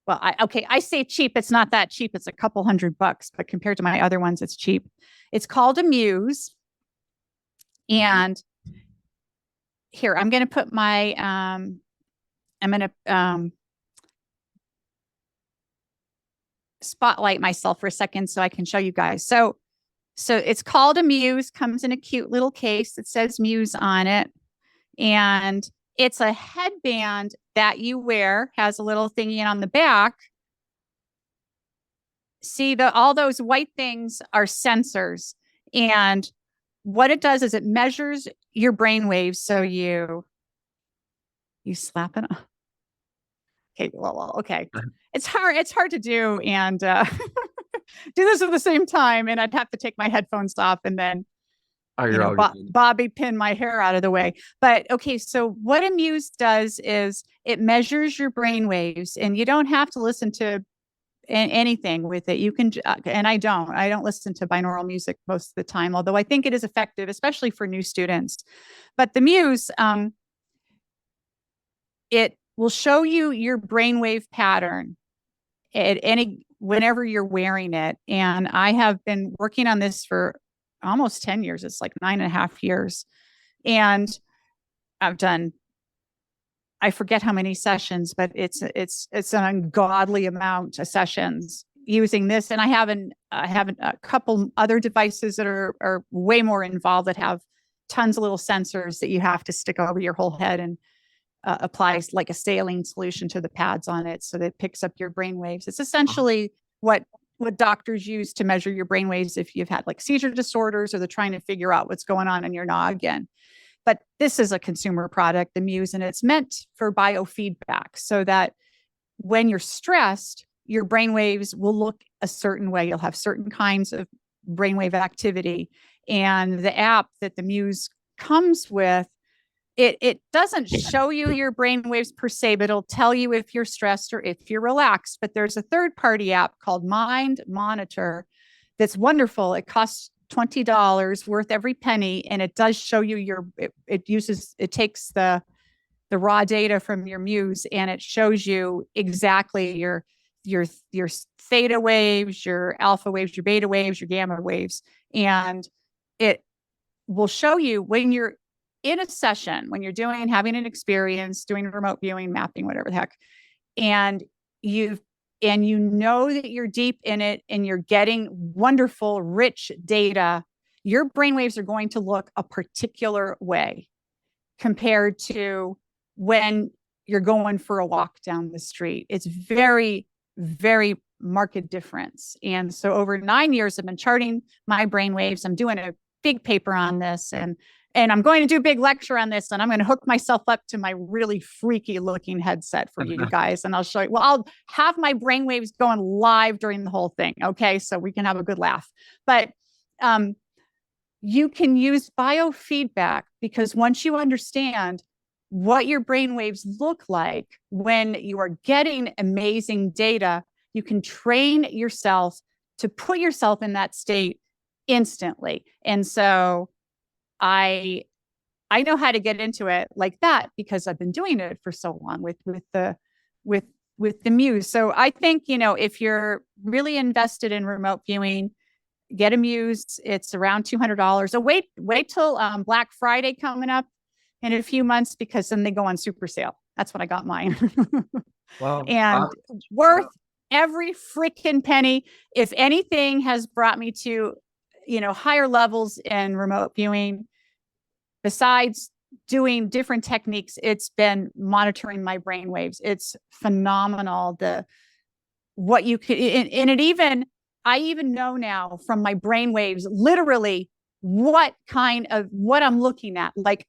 well, I say cheap. It's not that cheap. It's a couple $100, but compared to my other ones, it's cheap. It's called a Muse. And here, I'm going to put my, I'm going to spotlight myself for a second so I can show you guys. So it's called a Muse, comes in a cute little case that says Muse on it. And it's a headband that you wear, has a little thingy on the back. See, all those white things are sensors. And what it does is it measures your brain waves. So you slap it on. Okay, well, okay. It's hard to do and do this at the same time. And I'd have to take my headphones off and then bobby pin my hair out of the way. But okay, so what a Muse does is it measures your brain waves, and you don't have to listen to anything with it. You can, and I don't listen to binaural music most of the time, although I think it is effective, especially for new students. But the Muse, it will show you your brainwave pattern at whenever you're wearing it. And I have been working on this for almost 10 years. It's like 9.5 years. And I've done, I forget how many sessions, but it's an ungodly amount of sessions using this. And I have a couple other devices that are way more involved that have tons of little sensors that you have to stick over your whole head and applies like a saline solution to the pads on it so that it picks up your brain waves. It's essentially what doctors use to measure your brain waves if you've had like seizure disorders or they're trying to figure out what's going on in your noggin. But this is a consumer product, the Muse, and it's meant for biofeedback so that when you're stressed, your brain waves will look a certain way. You'll have certain kinds of brainwave activity. And the app that the Muse comes with, it doesn't show you your brain waves per se, but it'll tell you if you're stressed or if you're relaxed. But there's a third-party app called Mind Monitor that's wonderful. It costs $20, worth every penny, and it does show you it takes the raw data from your Muse and it shows you exactly your theta waves, your alpha waves, your beta waves, your gamma waves, and it will show you when you're in a session, when you're having an experience, doing remote viewing, mapping, whatever the heck, and you know that you're deep in it and you're getting wonderful, rich data, your brainwaves are going to look a particular way compared to when you're going for a walk down the street. It's very, very marked difference. And so over 9 years, I've been charting my brainwaves. I'm doing a big paper on this and I'm going to do a big lecture on this, and I'm going to hook myself up to my really freaky looking headset for you guys. And I'll show you, well, I'll have my brainwaves going live during the whole thing. Okay. So we can have a good laugh, but, you can use biofeedback because once you understand what your brainwaves look like when you are getting amazing data, you can train yourself to put yourself in that state instantly. And so I know how to get into it like that because I've been doing it for so long with the Muse. So I think, if you're really invested in remote viewing, get a Muse. It's around $200. So wait till Black Friday coming up in a few months because then they go on super sale. That's when I got mine. Well, and worth every freaking penny. If anything has brought me to higher levels in remote viewing, besides doing different techniques, it's been monitoring my brain waves. It's phenomenal. What you could, and I even know now from my brain waves, literally what I'm looking at. Like,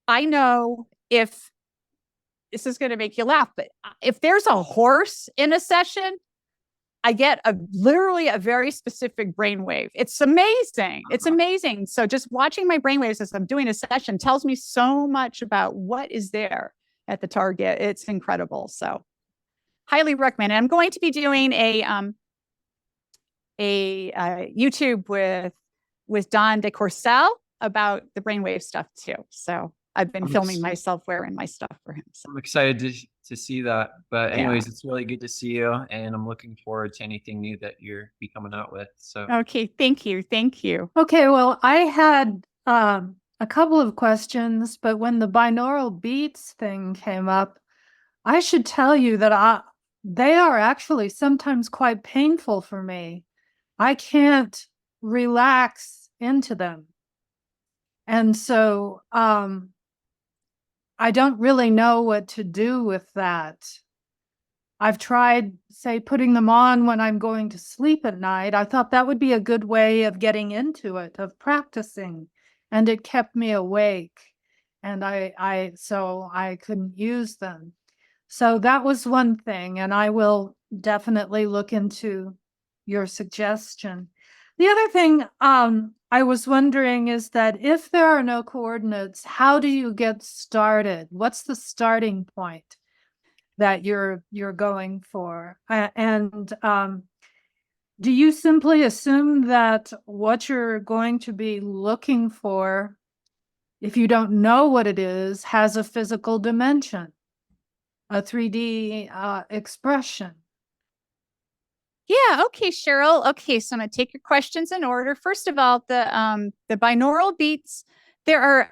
I know if this is going to make you laugh, but if there's a horse in a session, I get literally a very specific brainwave. It's amazing. It's amazing. So just watching my brainwaves as I'm doing a session tells me so much about what is there at the target. It's incredible. So highly recommend it. I'm going to be doing a YouTube with Don de Courcelle about the brainwave stuff too. So I've been I'm filming ex- myself wearing my stuff for him. So I'm excited to see that. But Yeah. anyways, it's really good to see you, and I'm looking forward to anything new that you're be coming out with. So okay, thank you. Thank you. Okay, well, I had a couple of questions, but when the binaural beats thing came up, I should tell you that they are actually sometimes quite painful for me. I can't relax into them. And so I don't really know what to do with that. I've tried, say, putting them on when I'm going to sleep at night. I thought that would be a good way of getting into it, of practicing, and it kept me awake. And so I couldn't use them. So that was one thing, and I will definitely look into your suggestion. The other thing I was wondering is that if there are no coordinates, how do you get started? What's the starting point that you're going for? And do you simply assume that what you're going to be looking for, if you don't know what it is, has a physical dimension, a 3D expression? Yeah, okay, Cheryl. Okay, so I'm gonna take your questions in order. First of all, the binaural beats, there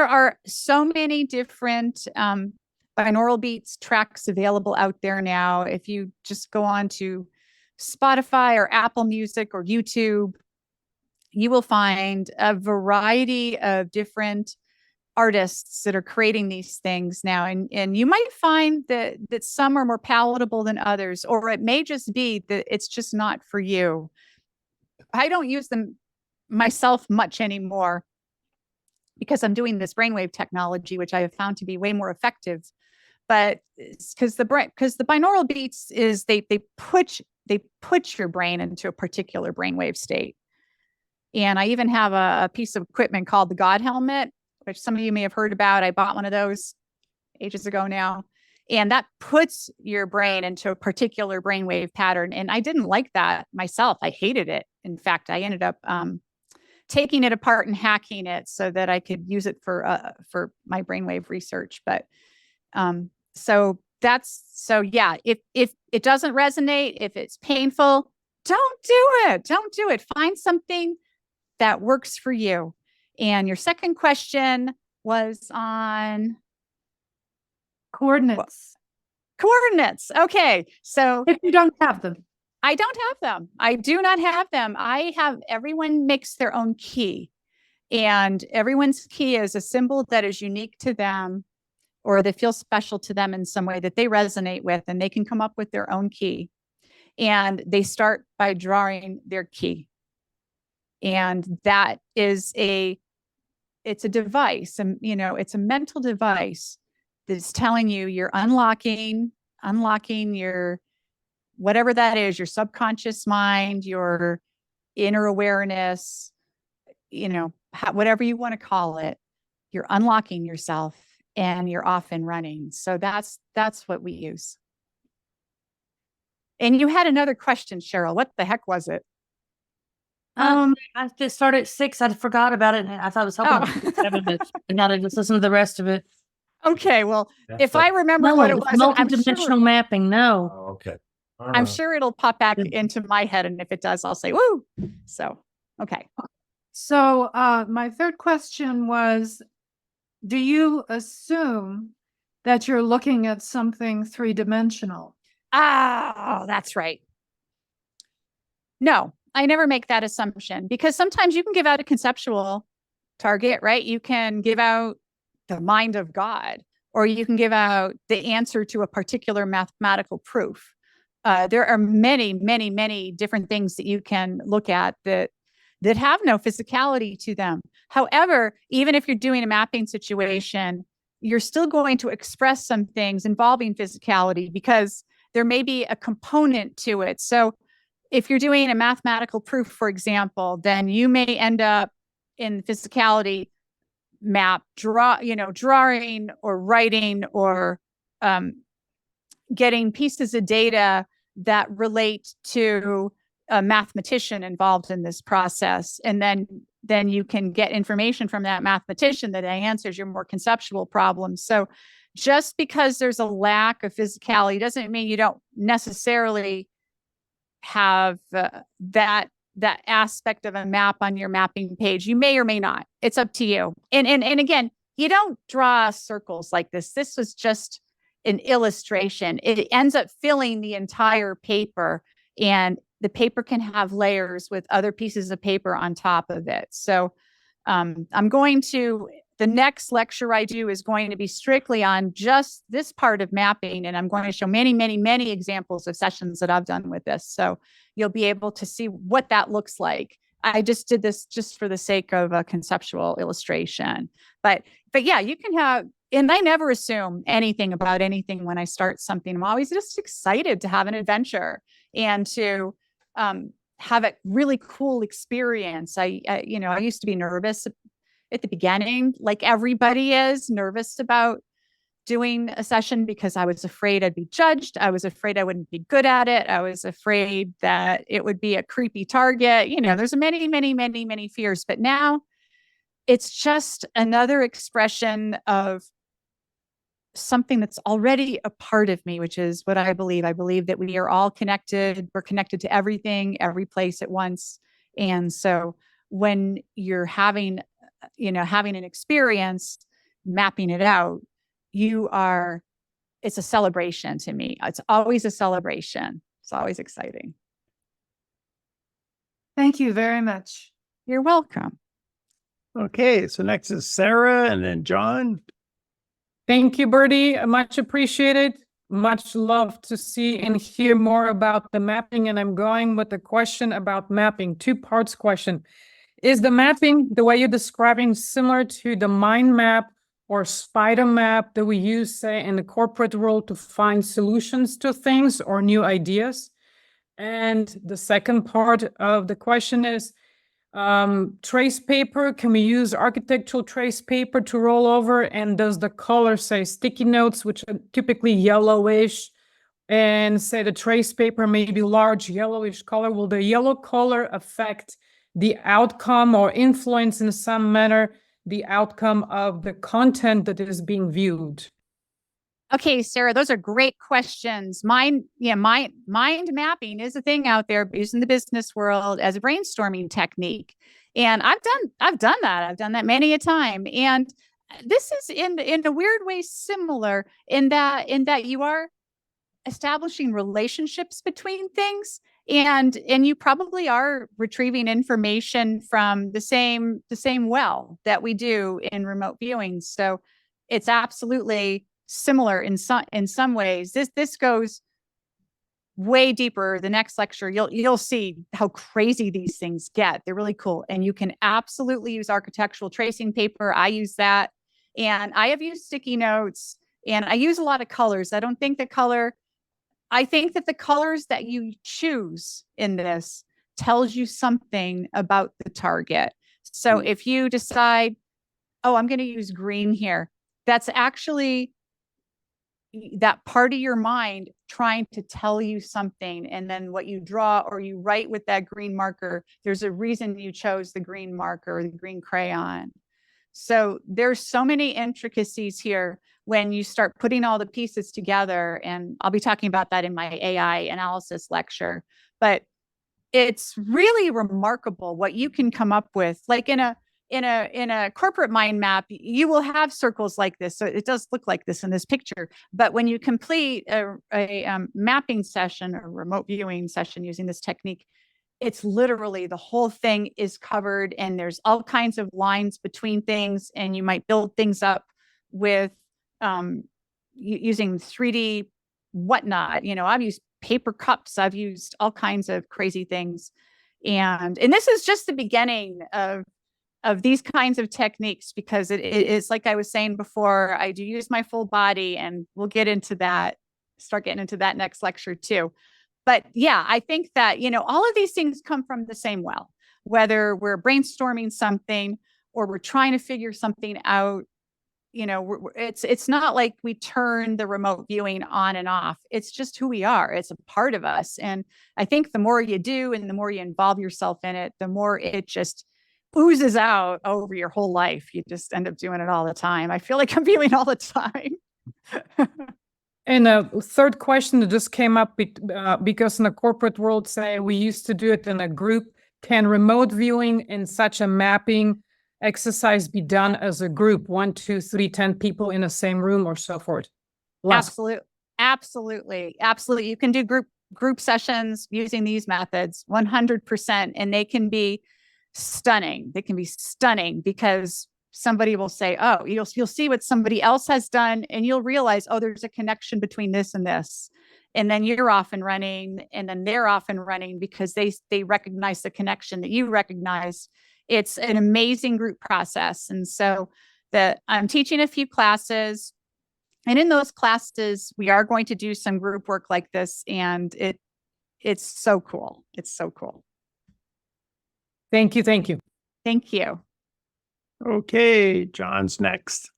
are so many different binaural beats tracks available out there now. If you just go on to Spotify or Apple Music or YouTube, you will find a variety of different artists that are creating these things now, and you might find that some are more palatable than others, or it may just be that it's just not for you. I don't use them myself much anymore because I'm doing this brainwave technology, which I have found to be way more effective. But because the binaural beats is they put your brain into a particular brainwave state. And I even have a piece of equipment called the God helmet, which some of you may have heard about. I bought one of those ages ago now. And that puts your brain into a particular brainwave pattern. And I didn't like that myself. I hated it. In fact, I ended up taking it apart and hacking it so that I could use it for my brainwave research. But so yeah, if it doesn't resonate, if it's painful, don't do it. Don't do it. Find something that works for you. And your second question was on Coordinates. Coordinates. Okay. So If you don't have them. I don't have them. I do not have them. Everyone makes their own key. And everyone's key is a symbol that is unique to them or that feels special to them in some way that they resonate with, and they can come up with their own key. And they start by drawing their key. And that is it's a device, and it's a mental device that's telling you you're unlocking your, whatever that is, your subconscious mind, your inner awareness, whatever you want to call it, you're unlocking yourself and you're off and running. So that's what we use. And you had another question, Cheryl. What the heck was it? I just started at 6. I forgot about it, and I thought it was helping at 7, but I got to just listen to the rest of it. Okay, well, if I remember what it was, multidimensional mapping. No. Oh, okay. I'm sure it'll pop back into my head, and if it does, I'll say woo. So, okay. So my third question was, do you assume that you're looking at something 3-dimensional? Oh, that's right. No, I never make that assumption, because sometimes you can give out a conceptual target, right? You can give out the mind of God, or you can give out the answer to a particular mathematical proof. There are many, many, many different things that you can look at that have no physicality to them. However, even if you're doing a mapping situation, you're still going to express some things involving physicality, because there may be a component to it. So if you're doing a mathematical proof, for example, then you may end up in physicality map, drawing or writing or getting pieces of data that relate to a mathematician involved in this process. And then then you can get information from that mathematician that answers your more conceptual problems. So just because there's a lack of physicality doesn't mean you don't necessarily have that aspect of a map on your mapping page. You may or may not. It's up to you. And again, you don't draw circles like this. This was just an illustration. It ends up filling the entire paper, and the paper can have layers with other pieces of paper on top of it. So the next lecture I do is going to be strictly on just this part of mapping. And I'm going to show many, many, many examples of sessions that I've done with this. So you'll be able to see what that looks like. I just did this just for the sake of a conceptual illustration. But yeah, you can have, and I never assume anything about anything when I start something. I'm always just excited to have an adventure and to have a really cool experience. I used to be nervous at the beginning, like everybody is nervous about doing a session because I was afraid I'd be judged. I was afraid I wouldn't be good at it. I was afraid that it would be a creepy target. There's many, many, many, many fears, but now it's just another expression of something that's already a part of me, which is what I believe. I believe that we are all connected. We're connected to everything, every place at once. And so when you're having an experience, mapping it out, it's a celebration to me. It's always a celebration. It's always exciting. Thank you very much. You're welcome. Okay, so next is Sarah and then John. Thank you, Birdie. Much appreciated. Much love to see and hear more about the mapping. And I'm going with the question about mapping. 2 parts question. Is the mapping, the way you're describing, similar to the mind map or spider map that we use, say, in the corporate world to find solutions to things or new ideas? And the second part of the question is, trace paper, can we use architectural trace paper to roll over? And does the color, say, sticky notes, which are typically yellowish, and say the trace paper may be large yellowish color, will the yellow color affect the outcome or influence in some manner the outcome of the content that is being viewed? Okay, Sarah, those are great questions. Mind mapping is a thing out there used in the business world as a brainstorming technique. And I've done that. I've done that many a time. And this is in a weird way similar in that you are establishing relationships between things, and you probably are retrieving information from the same well that we do in remote viewing. So it's absolutely similar in some ways. This goes way deeper. The next lecture, you'll see how crazy these things get. They're really cool, and you can absolutely use architectural tracing paper. I use that, and I have used sticky notes, and I use a lot of colors. I think that the colors that you choose in this tells you something about the target. So if you decide, oh, I'm going to use green here, that's actually that part of your mind trying to tell you something. And then what you draw or you write with that green marker, there's a reason you chose the green marker or the green crayon. So there's so many intricacies here when you start putting all the pieces together. And I'll be talking about that in my AI analysis lecture. But it's really remarkable what you can come up with. Like in a corporate mind map, you will have circles like this. So it does look like this in this picture. But when you complete a mapping session or remote viewing session using this technique, it's literally the whole thing is covered, and there's all kinds of lines between things, and you might build things up with using 3D whatnot. I've used paper cups. I've used all kinds of crazy things. And this is just the beginning of these kinds of techniques, because it's like I was saying before, I do use my full body, and we'll get into that, start getting into that next lecture too. But yeah, I think that, all of these things come from the same well, whether we're brainstorming something or we're trying to figure something out. It's not like we turn the remote viewing on and off. It's just who we are. It's a part of us. And I think the more you do and the more you involve yourself in it, the more it just oozes out over your whole life. You just end up doing it all the time. I feel like I'm viewing all the time. And a third question that just came up because in the corporate world, say we used to do it in a group. Can remote viewing in such a mapping exercise be done as a group? 1, 2, 3, 10 people in the same room or so forth? Absolutely. You can do group sessions using these methods 100%, and they can be stunning. They can be stunning because somebody will say, oh, you'll see what somebody else has done, and you'll realize, oh, there's a connection between this and this. And then you're off and running, and then they're off and running because they recognize the connection that you recognize. It's an amazing group process. And so I'm teaching a few classes, and in those classes, we are going to do some group work like this, and it's so cool. It's so cool. Thank you. Thank you. Thank you. Okay, John's next.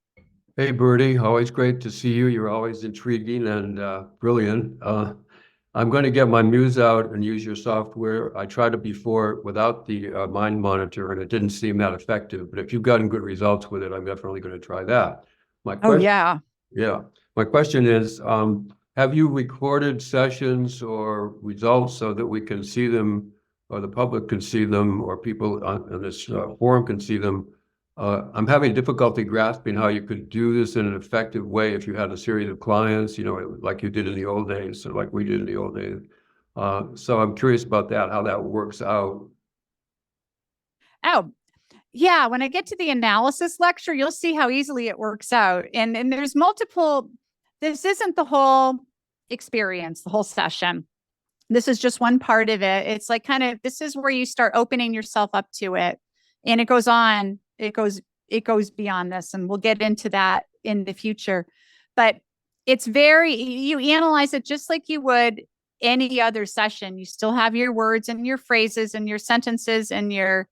Hey, Birdie, always great to see you. You're always intriguing and brilliant. I'm going to get my muse out and use your software. I tried it before without the mind monitor, and it didn't seem that effective. But if you've gotten good results with it, I'm definitely going to try that. Yeah. Yeah. My question is, have you recorded sessions or results so that we can see them, or the public can see them, or people on this forum can see them? I'm having difficulty grasping how you could do this in an effective way if you had a series of clients, like you did in the old days, or like we did in the old days. So I'm curious about that, how that works out. Oh, yeah. When I get to the analysis lecture, you'll see how easily it works out. And there's multiple, this isn't the whole experience, the whole session. This is just one part of it. It's like this is where you start opening yourself up to it. And it goes on. It goes beyond this, and we'll get into that in the future. But you analyze it just like you would any other session. You still have your words and your phrases and your sentences and your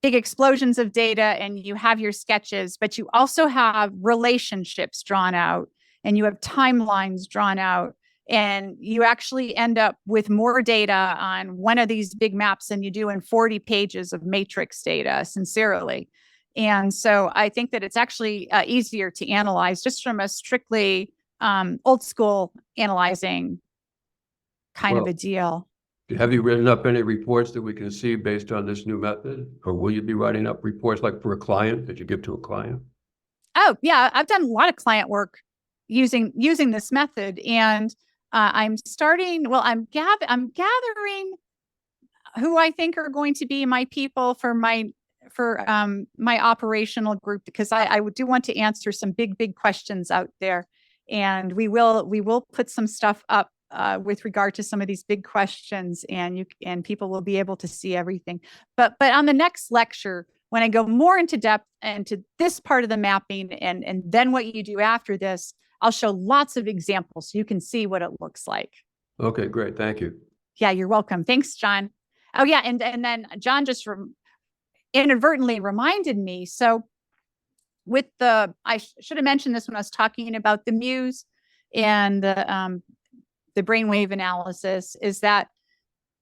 big explosions of data, and you have your sketches, but you also have relationships drawn out, and you have timelines drawn out, and you actually end up with more data on one of these big maps than you do in 40 pages of matrix data, sincerely. And so I think that it's actually easier to analyze just from a strictly old school analyzing kind of a deal. Have you written up any reports that we can see based on this new method? Or will you be writing up reports like for a client that you give to a client? Oh, yeah. I've done a lot of client work using this method, and I'm gathering who I think are going to be my people for my operational group, because I do want to answer some big questions out there, and we will put some stuff up with regard to some of these big questions, and people will be able to see everything. But on the next lecture, when I go more into depth into this part of the mapping, and then what you do after this, I'll show lots of examples so you can see what it looks like. Okay, great. Thank you. Yeah, you're welcome. Thanks, John. Oh, yeah. And then John just inadvertently reminded me. So I should have mentioned this when I was talking about the muse and the brainwave analysis, is that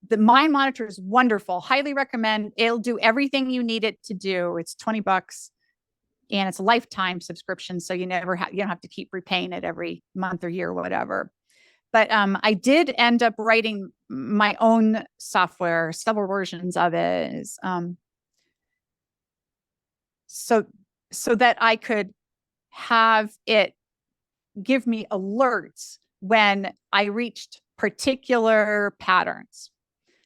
the Mind Monitor is wonderful. Highly recommend. It'll do everything you need it to do. It's $20. And it's a lifetime subscription, so you don't have to keep repaying it every month or year or whatever. But I did end up writing my own software, several versions of it, so that I could have it give me alerts when I reached particular patterns,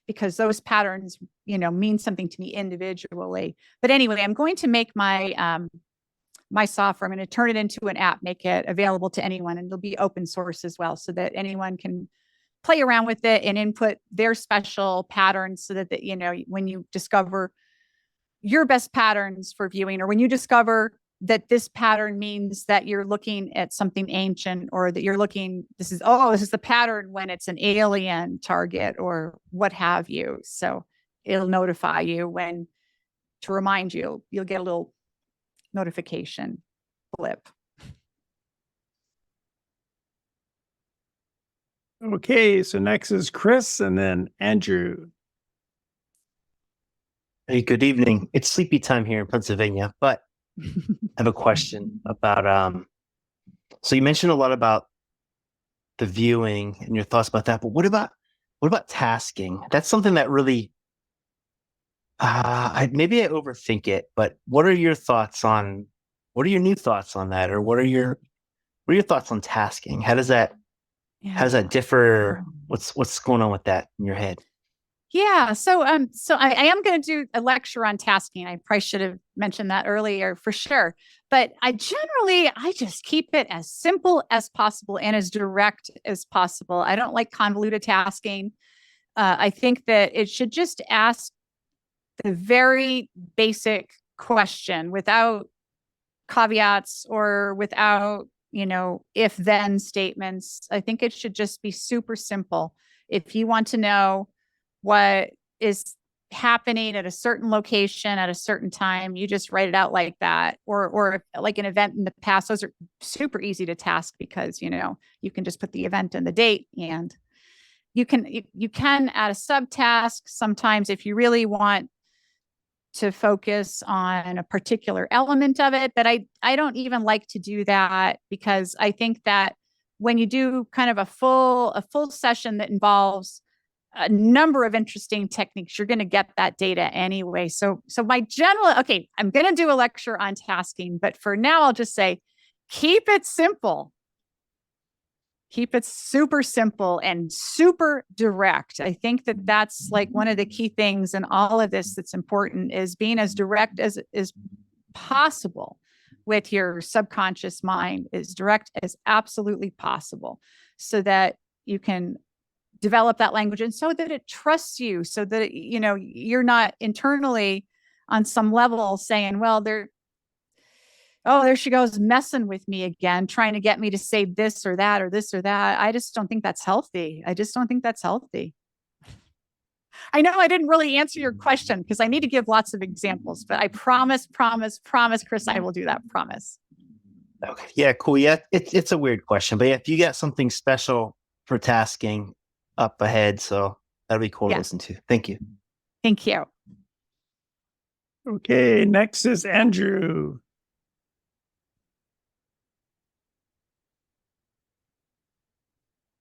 because those patterns, mean something to me individually. But anyway, I'm going to make my my software. I'm going to turn it into an app, make it available to anyone, and it'll be open source as well, so that anyone can play around with it and input their special patterns, so that when you discover your best patterns for viewing, or when you discover that this pattern means that you're looking at something ancient, or that you're looking, this is the pattern when it's an alien target or what have you. So it'll notify you to remind you. You'll get a little notification blip. Okay, so next is Chris and then Andrew. Hey, good evening. It's sleepy time here in Pennsylvania, but I have a question about so you mentioned a lot about the viewing and your thoughts about that, but what about tasking? That's something that really maybe I overthink it, but what are your new thoughts on that? Or what are your thoughts on tasking? How does that differ? What's going on with that in your head? Yeah, so I am going to do a lecture on tasking. I probably should have mentioned that earlier for sure. But I just keep it as simple as possible and as direct as possible. I don't like convoluted tasking. I think that it should just ask the very basic question without caveats or without, if then statements. I think it should just be super simple. If you want to know what is happening at a certain location at a certain time, you just write it out like that. Or like an event in the past, those are super easy to task because, you can just put the event and the date, and you can add a subtask sometimes if you really want to focus on a particular element of it. But I don't even like to do that, because I think that when you do kind of a full session that involves a number of interesting techniques, you're going to get that data anyway. So I'm going to do a lecture on tasking, but for now I'll just say, keep it simple. Keep it super simple and super direct. I think that that's like one of the key things in all of this that's important, is being as direct as is possible with your subconscious mind, as direct as absolutely possible, so that you can develop that language and so that it trusts you, so that, you're not internally on some level saying, well, there she goes messing with me again, trying to get me to say this or that or this or that. I just don't think that's healthy. I know I didn't really answer your question because I need to give lots of examples, but I promise, Chris, I will do that. Promise. Okay. Yeah, cool. Yeah, it's a weird question, but yeah, if you got something special for tasking up ahead, so that'll be cool to listen to. Thank you. Thank you. Okay, next is Andrew.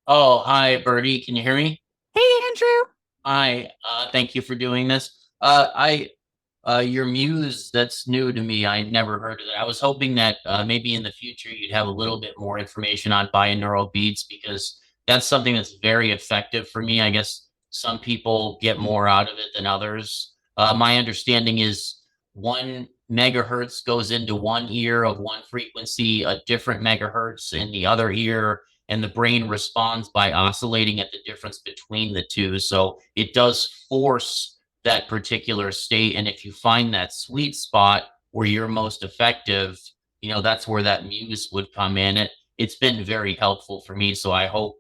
Oh, hi, Birdie. Can you hear me? Hey, Andrew. Hi. Thank you for doing this. Your muse, that's new to me. I never heard of it. I was hoping that maybe in the future you'd have a little bit more information on binaural beats, because that's something that's very effective for me. I guess some people get more out of it than others. My understanding is 1 megahertz goes into one ear of one frequency, a different megahertz in the other ear, and the brain responds by oscillating at the difference between the two. So it does force that particular state. And if you find that sweet spot where you're most effective, that's where that muse would come in. It's been very helpful for me. So I hope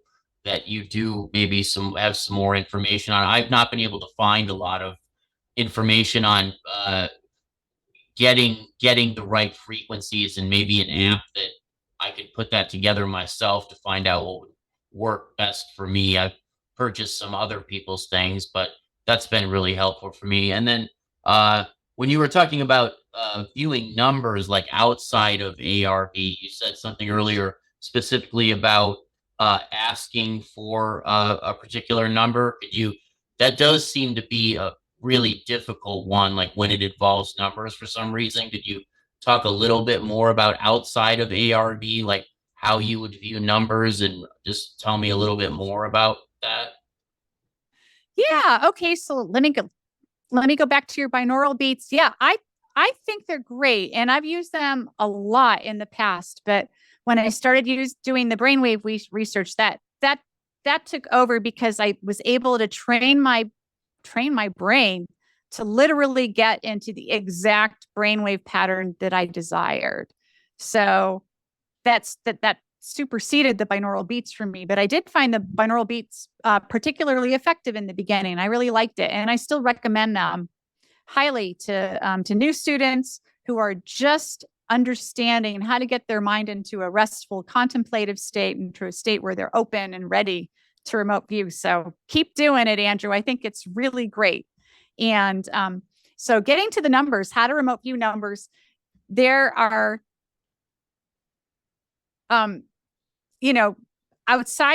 that you do maybe have some more information on it. I've not been able to find a lot of information on getting the right frequencies, and maybe an app that I could put that together myself to find out what would work best for me. I've purchased some other people's things, but that's been really helpful for me. And then when you were talking about viewing numbers like outside of ARB, you said something earlier specifically about asking for a particular number. That does seem to be a really difficult one, like when it involves numbers for some reason. Could you talk a little bit more about outside of ARB, like how you would view numbers, and just tell me a little bit more about that? Yeah. Okay. So let me go back to your binaural beats. Yeah, I think they're great, and I've used them a lot in the past. But when I started doing the brainwave research, that took over, because I was able to train my brain to literally get into the exact brainwave pattern that I desired. So that superseded the binaural beats for me. But I did find the binaural beats particularly effective in the beginning. I really liked it, and I still recommend them highly to new students who are just understanding how to get their mind into a restful, contemplative state, into a state where they're open and ready to remote view. So keep doing it, Andrew. I think it's really great. And So getting to the numbers, how to remote view numbers, there are, outside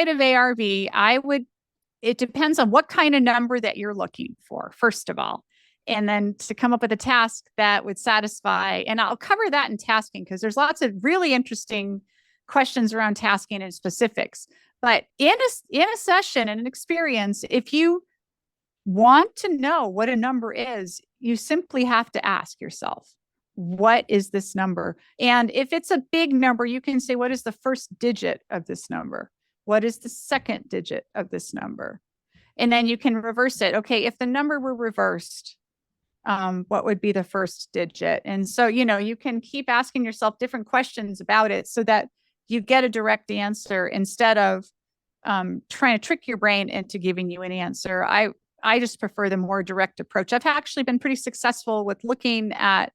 of ARV, it depends on what kind of number that you're looking for, first of all, and then to come up with a task that would satisfy. And I'll cover that in tasking because there's lots of really interesting questions around tasking and specifics. But in a session and an experience, if you want to know what a number is, you simply have to ask yourself, what is this number? And if it's a big number, you can say, what is the first digit of this number? What is the second digit of this number? And then you can reverse it. Okay, if the number were reversed, what would be the first digit? And so, you can keep asking yourself different questions about it so that you get a direct answer instead of trying to trick your brain into giving you an answer. I just prefer the more direct approach. I've actually been pretty successful with looking at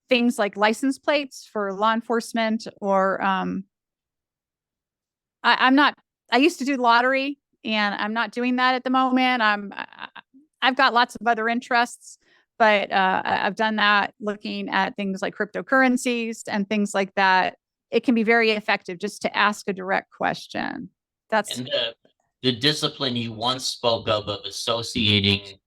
things like license plates for law enforcement, or I used to do lottery, and I'm not doing that at the moment. I've got lots of other interests, but I've done that looking at things like cryptocurrencies and things like that. It can be very effective just to ask a direct question. That's And the discipline you once spoke of associating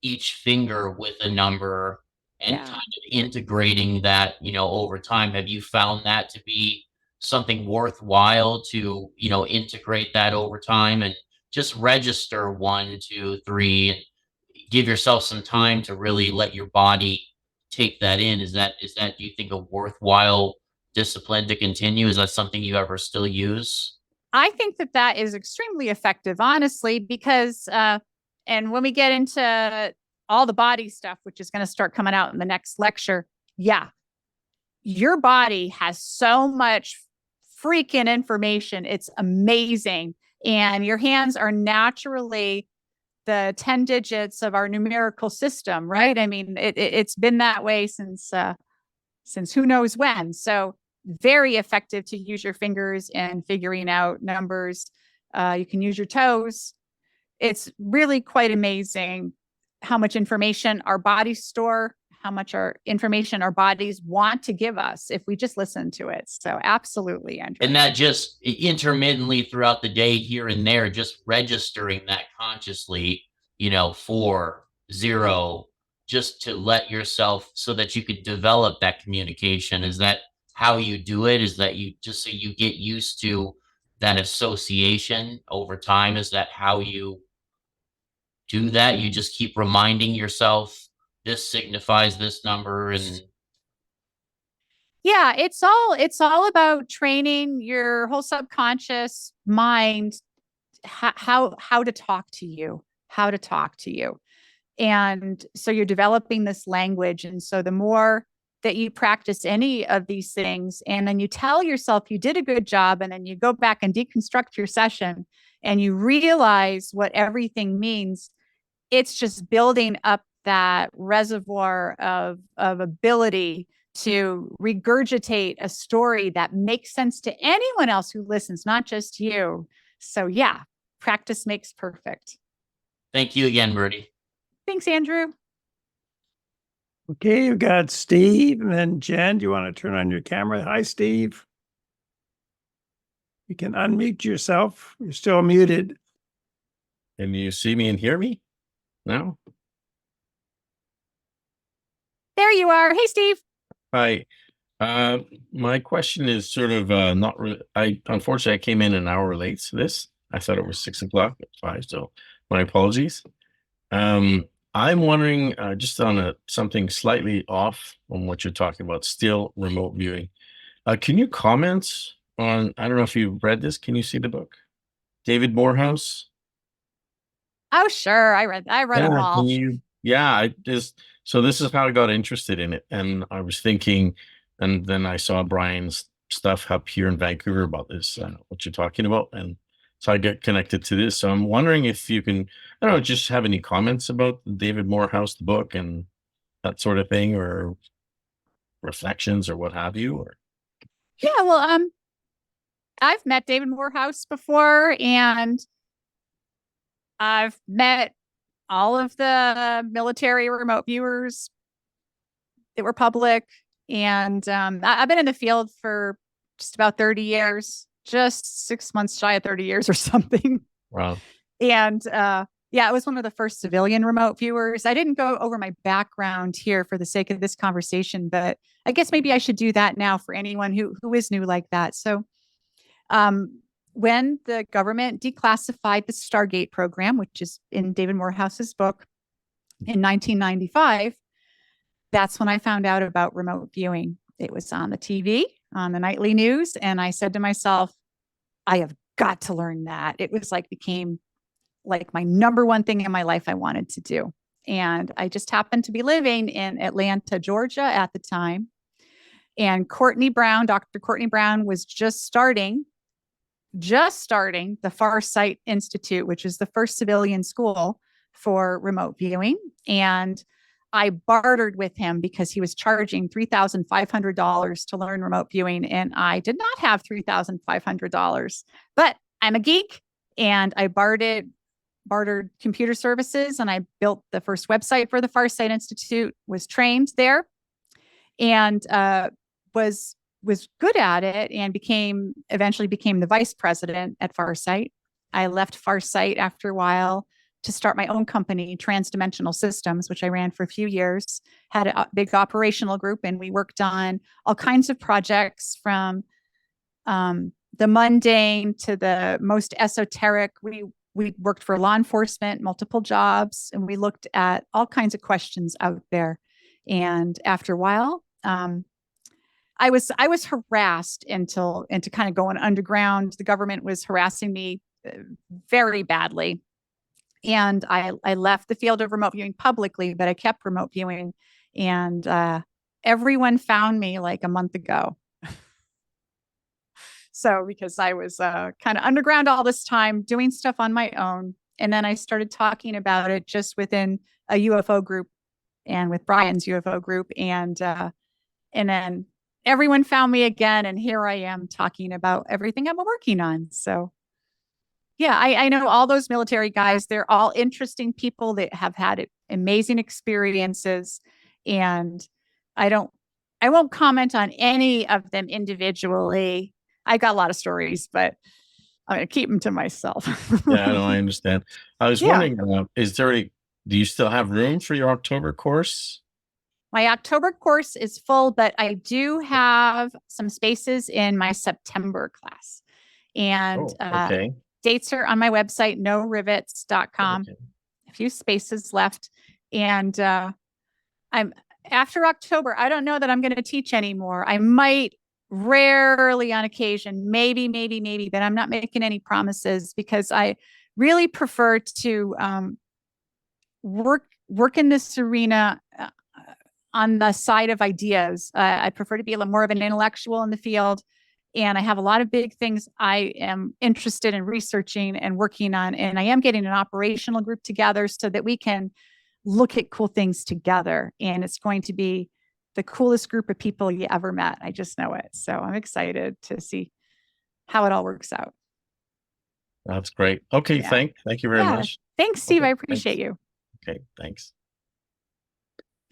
each finger with a number and Yeah. kind of integrating that, over time. Have you found that to be something worthwhile to, integrate that over time and just register 1, 2, 3, and give yourself some time to really let your body take that in? Is that, do you think, a worthwhile discipline to continue? Is that something you ever still use? I think that is extremely effective, honestly, because, and when we get into all the body stuff, which is going to start coming out in the next lecture, yeah, your body has so much freaking information. It's amazing. And your hands are naturally the 10 digits of our numerical system, right? I mean, it's been that way since who knows when. So very effective to use your fingers in figuring out numbers. You can use your toes. It's really quite amazing how much information our bodies store, how much information our bodies want to give us if we just listen to it. So absolutely, Andrew. And that just intermittently throughout the day, here and there, just registering that consciously, 4, 0, just to let yourself, so that you could develop that communication. Is that how you do it? Is that you just, so you get used to that association over time? Is that how you do that? You just keep reminding yourself, this signifies this number? And yeah, it's all about training your whole subconscious mind how to talk to you, and so you're developing this language. And so the more that you practice any of these things, and then you tell yourself you did a good job, and then you go back and deconstruct your session and you realize what everything means, it's just building up that reservoir of ability to regurgitate a story that makes sense to anyone else who listens, not just you. So yeah, practice makes perfect. thank you again, Birdie. Thanks, Andrew. Okay, you've got Steve and then Jen. Do you want to turn on your camera? Hi, Steve. You can unmute yourself. You're still muted. Can you see me and hear me? No? There you are. Hey, Steve. Hi. My question is sort of not really. Unfortunately, I came in an hour late to this. I thought it was 6 o'clock. It's 5, so my apologies. I'm wondering, just on something slightly off from what you're talking about, still remote viewing. Can you comment on, I don't know if you've read this. Can you see the book? David Morehouse? Oh, sure. I read them all. So this is how I got interested in it. And I was thinking, and then I saw Brian's stuff up here in Vancouver about this, what you're talking about. And so I get connected to this. So I'm wondering if you can, I don't know, just have any comments about David Morehouse, the book, and that sort of thing, or reflections or what have you, or. Yeah, well, I've met David Morehouse before, and I've met all of the military remote viewers that were public. And I've been in the field for just about 30 years, just 6 months shy of 30 years or something. Wow. And yeah, it was one of the first civilian remote viewers. I didn't go over my background here for the sake of this conversation, but I guess maybe I should do that now for anyone who is new like that. So when the government declassified the Stargate program, which is in David Morehouse's book in 1995, that's when I found out about remote viewing. It was on the TV, on the nightly news. And I said to myself, I have got to learn that. It was became like my number one thing in my life I wanted to do. And I just happened to be living in Atlanta, Georgia at the time. And Dr. Courtney Brown was just starting the Farsight Institute, which is the first civilian school for remote viewing. And I bartered with him because he was charging $3,500 to learn remote viewing. And I did not have $3,500, but I'm a geek, and I bartered computer services, and I built the first website for the Farsight Institute, was trained there, and was good at it, and eventually became the vice president at Farsight. I left Farsight after a while to start my own company, TransDimensional Systems, which I ran for a few years, had a big operational group, and we worked on all kinds of projects from the mundane to the most esoteric. We worked for law enforcement, multiple jobs, and we looked at all kinds of questions out there. And after a while, I was harassed into kind of going underground. The government was harassing me very badly. And I left the field of remote viewing publicly, but I kept remote viewing. And everyone found me like a month ago. So because I was kind of underground all this time, doing stuff on my own. And then I started talking about it just within a UFO group and with Brian's UFO group. And then everyone found me again. And here I am talking about everything I'm working on. So yeah, I know all those military guys. They're all interesting people that have had amazing experiences. And I won't comment on any of them individually. I got a lot of stories, but I'm going to keep them to myself. Yeah, no, I understand. I was wondering, do you still have room for your October course? My October course is full, but I do have some spaces in my September class. And okay. Dates are on my website, norivets.com. Okay. A few spaces left. And I'm after October, I don't know that I'm going to teach anymore. I might rarely on occasion, maybe, but I'm not making any promises because I really prefer to work in this arena on the side of ideas. I prefer to be a little more of an intellectual in the field. And I have a lot of big things I am interested in researching and working on. And I am getting an operational group together so that we can look at cool things together. And it's going to be the coolest group of people you ever met. I just know it. So I'm excited to see how it all works out. That's great. Okay. Yeah. Thank you very much. Thanks, Steve. Okay, I appreciate thanks. you. Okay. Thanks.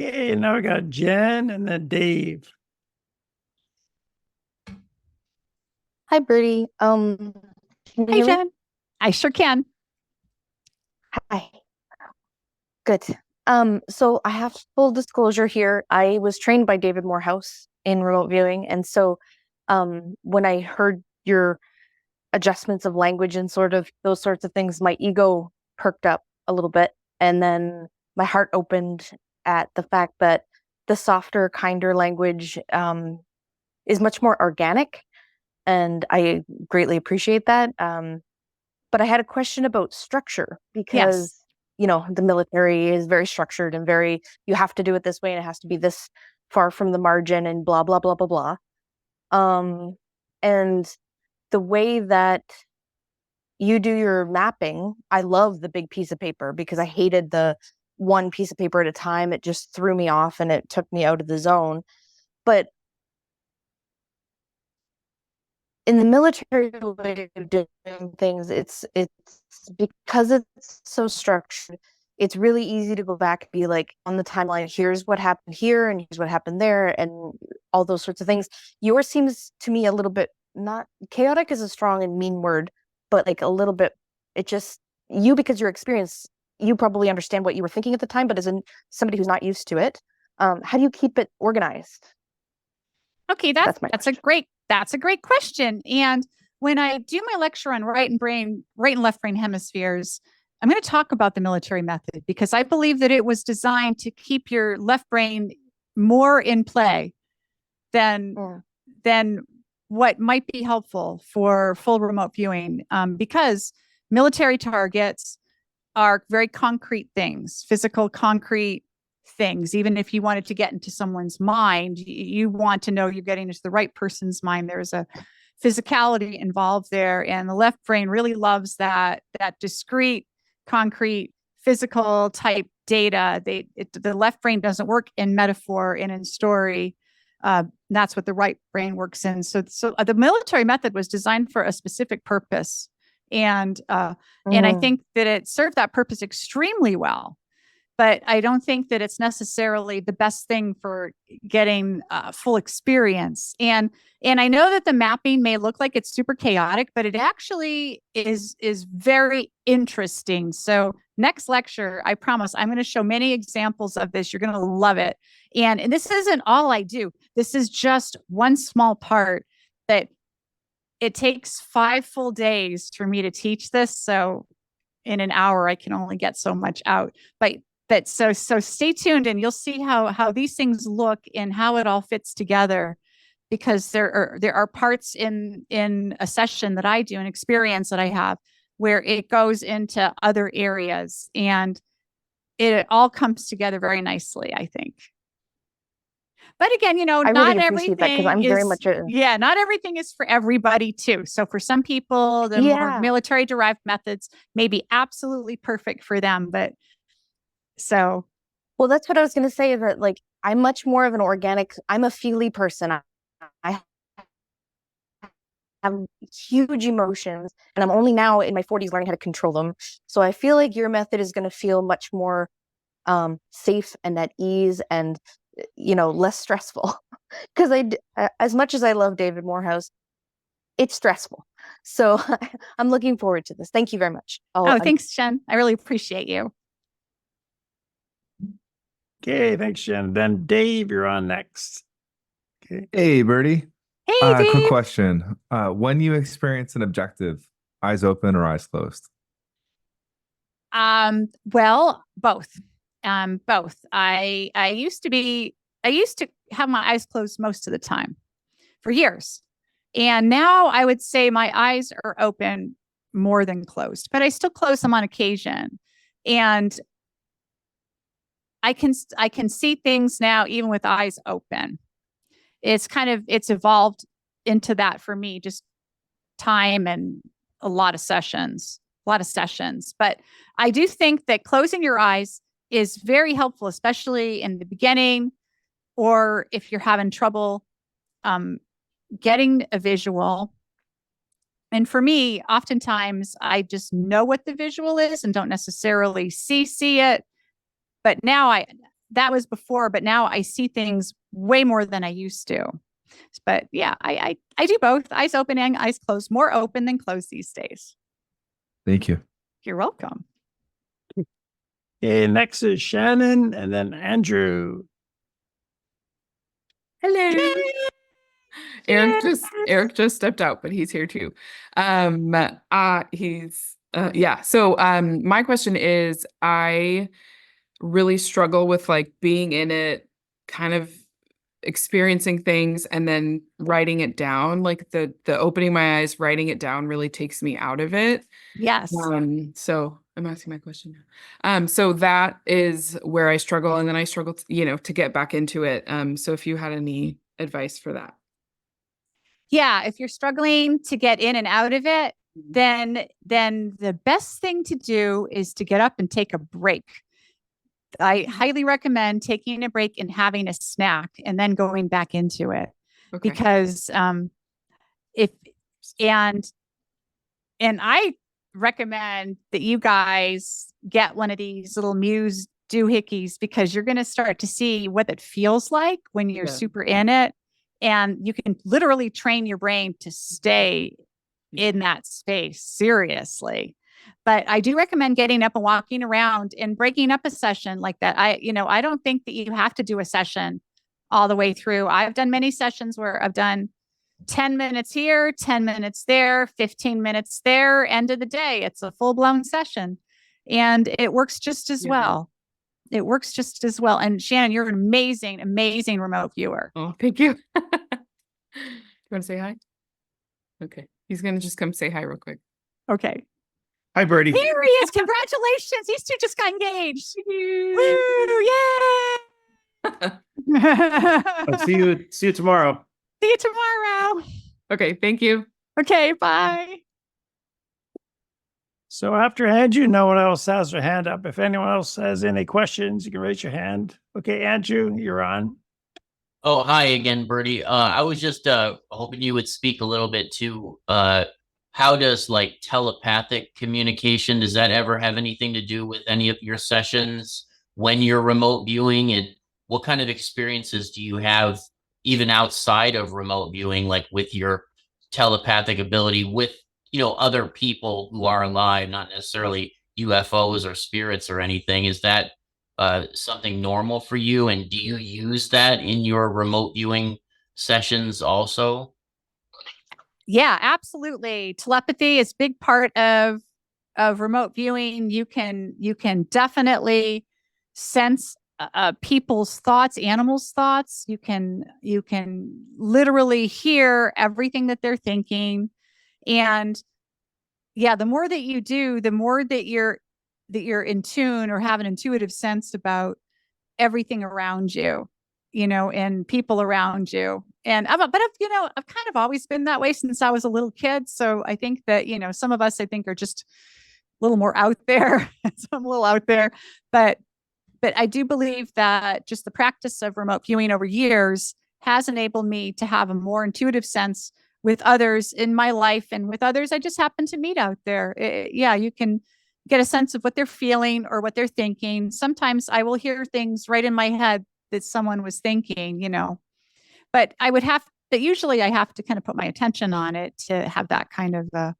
Okay, now we got Jen and then Dave. Hi, Birdie. Can you Hey, hear me? Jen. I sure can. Hi. Good. So I have full disclosure here. I was trained by David Morehouse in remote viewing. And so when I heard your adjustments of language and sort of those sorts of things, my ego perked up a little bit. And then my heart opened at the fact that the softer, kinder language is much more organic. And I greatly appreciate that. But I had a question about structure because, you know, the military is very structured and very, you have to do it this way and it has to be this far from the margin and blah, blah, blah, blah, blah. And the way that you do your mapping, I love the big piece of paper because I hated the one piece of paper at a time. It just threw me off and it took me out of the zone. But in the military way of doing things, it's because it's so structured. it's really easy to go back and be like, on the timeline, here's what happened here and here's what happened there and all those sorts of things. Yours seems to me a little bit, not chaotic is a strong and mean word, but like a little bit, it just, you, because your experience, you probably understand what you were thinking at the time, but as somebody who's not used to it, how do you keep it organized? Okay, that's a great question. And when I do my lecture on right and left brain hemispheres, I'm going to talk about the military method because I believe that it was designed to keep your left brain more in play than what might be helpful for full remote viewing, because military targets are very concrete things, physical, concrete things. Even if you wanted to get into someone's mind, you want to know you're getting into the right person's mind. There's a physicality involved there, and the left brain really loves that discrete, concrete, physical type data. The left brain doesn't work in metaphor and in story. That's what the right brain works in. So the military method was designed for a specific purpose, and I think that it served that purpose extremely well. But I don't think that it's necessarily the best thing for getting full experience. And I know that the mapping may look like it's super chaotic, but it actually is very interesting. So next lecture, I promise, I'm going to show many examples of this. You're going to love it. And this isn't all I do. This is just one small part that it takes 5 full days for me to teach this. So in an hour, I can only get so much out. But so stay tuned and you'll see how these things look and how it all fits together, because there are parts in a session that I do, an experience that I have, where it goes into other areas and it all comes together very nicely, I think. But again, not everything not everything is for everybody too. So for some people, the more military derived methods may be absolutely perfect for them, but well, that's what I was going to say, is that like I'm much more of an organic, I'm a feely person. I have huge emotions and I'm only now in my 40s learning how to control them. So I feel like your method is going to feel much more safe and at ease and less stressful, because as much as I love David Morehouse, it's stressful. So I'm looking forward to this. Thank you very much. Thanks, Jen. I really appreciate you. Okay, thanks, Jen. Then Dave, you're on next. Okay. Hey, Birdie. Hey, Dave. Quick question. When you experience an objective, eyes open or eyes closed? Well, both. Both. I used to have my eyes closed most of the time for years. And now I would say my eyes are open more than closed, but I still close them on occasion. And I can see things now even with eyes open. It's evolved into that for me, just time and a lot of sessions. But I do think that closing your eyes is very helpful, especially in the beginning, or if you're having trouble getting a visual. And for me, oftentimes I just know what the visual is and don't necessarily see it. But now that was before, but now I see things way more than I used to. But yeah, I do both, eyes open and eyes closed, more open than closed these days. Thank you. You're welcome. Okay, next is Shannon and then Andrew. Hello. Eric just stepped out, but he's here too. So my question is, I really struggle with like being in it, kind of experiencing things and then writing it down. Like the opening my eyes, writing it down really takes me out of it. Yes. So I'm asking my question now. So that is where I struggle, and then I struggle to get back into it. So if you had any advice for that. Yeah, if you're struggling to get in and out of it, then the best thing to do is to get up and take a break. I highly recommend taking a break and having a snack and then going back into it. Okay. Because and I recommend that you guys get one of these little Muse doohickeys, because you're going to start to see what it feels like when you're super in it. And you can literally train your brain to stay in that space, seriously. But I do recommend getting up and walking around and breaking up a session like that. I don't think that you have to do a session all the way through. I've done many sessions where I've done 10 minutes here, 10 minutes there, 15 minutes there, end of the day. It's a full-blown session. And it works just as well. It works just as well. And Shannon, you're an amazing, amazing remote viewer. Oh, thank you. You want to say hi? Okay. He's going to just come say hi real quick. Okay. Hi, Birdie. Here he is. Congratulations. These two just got engaged. Woo! Yay! I'll see you tomorrow. See you tomorrow. Okay. Thank you. Okay. Bye. So after Andrew, no one else has their hand up. If anyone else has any questions, you can raise your hand. Okay, Andrew, you're on. Oh, hi again, Birdie. I was just hoping you would speak a little bit to how does like telepathic communication, does that ever have anything to do with any of your sessions when you're remote viewing? And what kind of experiences do you have even outside of remote viewing, like with your telepathic ability with, other people who are alive, not necessarily UFOs or spirits or anything? Is that something normal for you? And do you use that in your remote viewing sessions also? Yeah, absolutely. Telepathy is a big part of remote viewing. You can definitely sense people's thoughts, animals' thoughts. You can literally hear everything that they're thinking. And yeah, the more that you do, the more that you're in tune or have an intuitive sense about everything around you, and people around you. And I've kind of always been that way since I was a little kid. So I think that, some of us, I think, are just a little more out there. So I'm a little out there, but I do believe that just the practice of remote viewing over years has enabled me to have a more intuitive sense with others in my life, and with others I just happen to meet out there. You can get a sense of what they're feeling or what they're thinking. Sometimes I will hear things right in my head that someone was thinking, but usually I have to kind of put my attention on it to have that kind of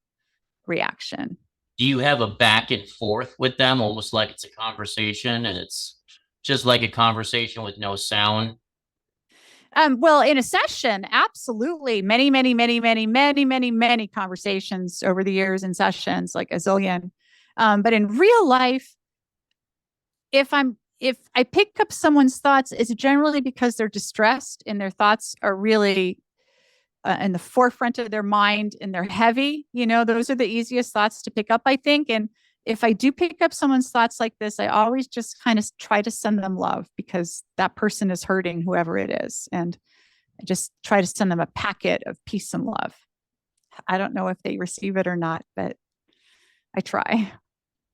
reaction. Do you have a back and forth with them, almost like it's a conversation and it's just like a conversation with no sound? Well, in a session, absolutely. Many, many, many, many, many, many, many conversations over the years in sessions, like a zillion. But in real life, if I pick up someone's thoughts, it's generally because they're distressed and their thoughts are really in the forefront of their mind and they're heavy. Those are the easiest thoughts to pick up, I think. And if I do pick up someone's thoughts like this, I always just kind of try to send them love, because that person is hurting, whoever it is. And I just try to send them a packet of peace and love. I don't know if they receive it or not, but I try.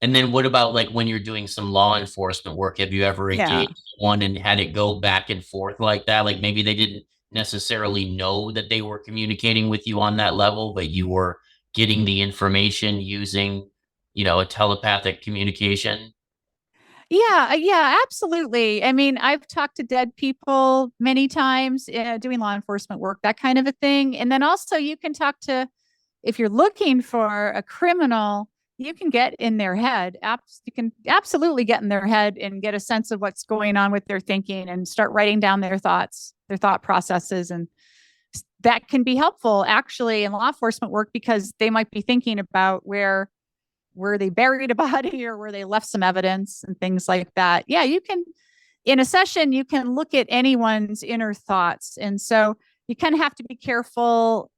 And then what about like when you're doing some law enforcement work? Have you ever engaged one and had it go back and forth like that? Like maybe they didn't necessarily know that they were communicating with you on that level, but you were getting the information using, a telepathic communication? Yeah, absolutely. I mean, I've talked to dead people many times doing law enforcement work, that kind of a thing. And then also you can talk to, if you're looking for a criminal, you can get in their head. You can absolutely get in their head and get a sense of what's going on with their thinking and start writing down their thoughts, their thought processes. And that can be helpful actually in law enforcement work, because they might be thinking about where they buried a body or where they left some evidence and things like that. Yeah, you can, in a session, you can look at anyone's inner thoughts. And so you kind of have to be careful,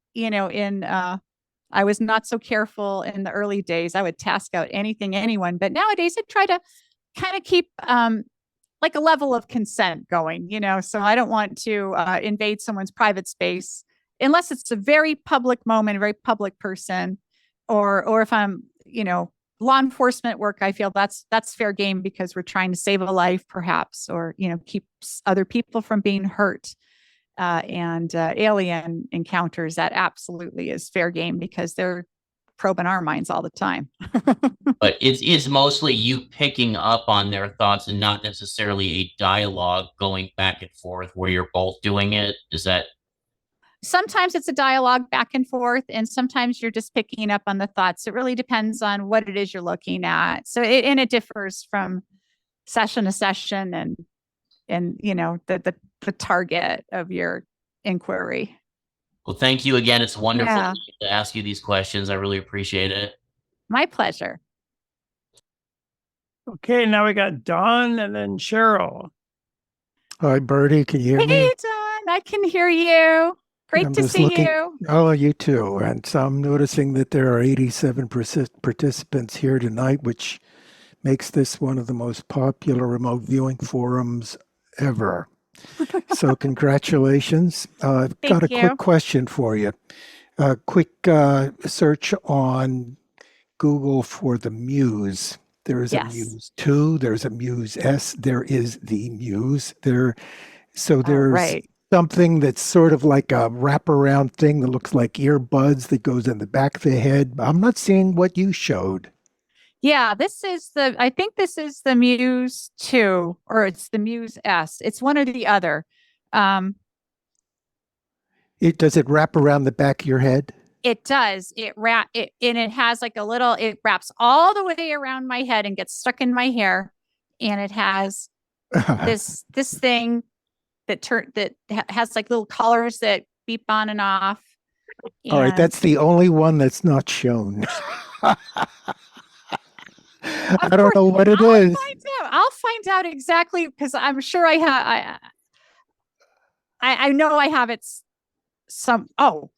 I was not so careful in the early days. I would task out anyone, but nowadays I try to kind of keep like a level of consent going, so I don't want to invade someone's private space unless it's a very public moment, a very public person, or if I'm, law enforcement work, I feel that's fair game, because we're trying to save a life perhaps, or, keep other people from being hurt. And alien encounters, that absolutely is fair game, because they're probing our minds all the time. But it's mostly you picking up on their thoughts and not necessarily a dialogue going back and forth where you're both doing it. Is that? Sometimes it's a dialogue back and forth, and sometimes you're just picking up on the thoughts. It really depends on what it is you're looking at. So it differs from session to session, and you know, the target of your inquiry. Well, thank you again. It's wonderful Yeah. to ask you these questions. I really appreciate it. My pleasure. Okay, now we got Don and then Cheryl. Hi, Birdie. Can you hear Hey, me? Don, I can hear you. Great I'm to just see looking- you. Oh, you too. And so I'm noticing that there are 87 participants here tonight, which makes this one of the most popular remote viewing forums ever. So congratulations. I've got a Thank you. quick question for you. A quick search on Google for the Muse. There is a Yes. Muse 2, there's a Muse S, there is the Muse. So there's right. something that's sort of like a wraparound thing that looks like earbuds that goes in the back of the head. I'm not seeing what you showed. Yeah, I think this is the Muse 2, or it's the Muse S. It's one or the other. Does it wrap around the back of your head? It does. And it has like it wraps all the way around my head and gets stuck in my hair. And it has this thing that has like little colors that beep on and off. All right, And that's the only one that's not shown. I don't know what it is. I'll find out exactly, because I'm sure I know I have it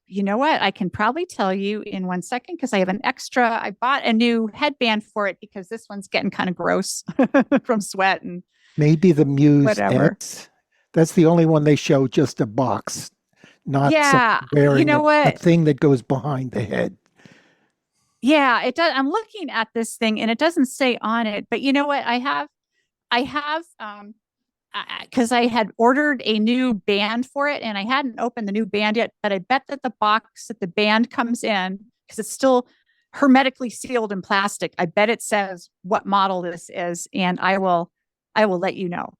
you know what? I can probably tell you in 1 second, because I have an extra. I bought a new headband for it because this one's getting kind of gross from sweat and Maybe the Muse whatever. X. That's the only one they show, just a box, not Yeah, wearing you know a what? thing that goes behind the head. Yeah, it does. I'm looking at this thing and it doesn't say on it, but you know what? I have because I had ordered a new band for it and I hadn't opened the new band yet, but I bet that the box that the band comes in, because it's still hermetically sealed in plastic, I bet it says what model this is, and I will let you know.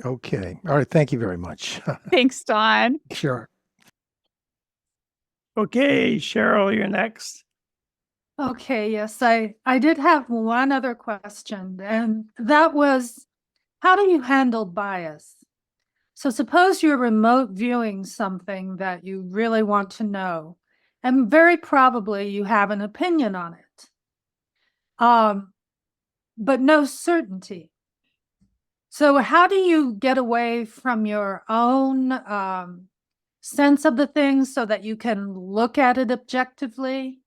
Okay. All right. Thank you very much. Thanks, Don. Sure. Okay, Cheryl, you're next. Okay, yes, I did have one other question, and that was, how do you handle bias? So suppose you're remote viewing something that you really want to know, and very probably you have an opinion on it, but no certainty. So how do you get away from your own sense of the thing so that you can look at it objectively?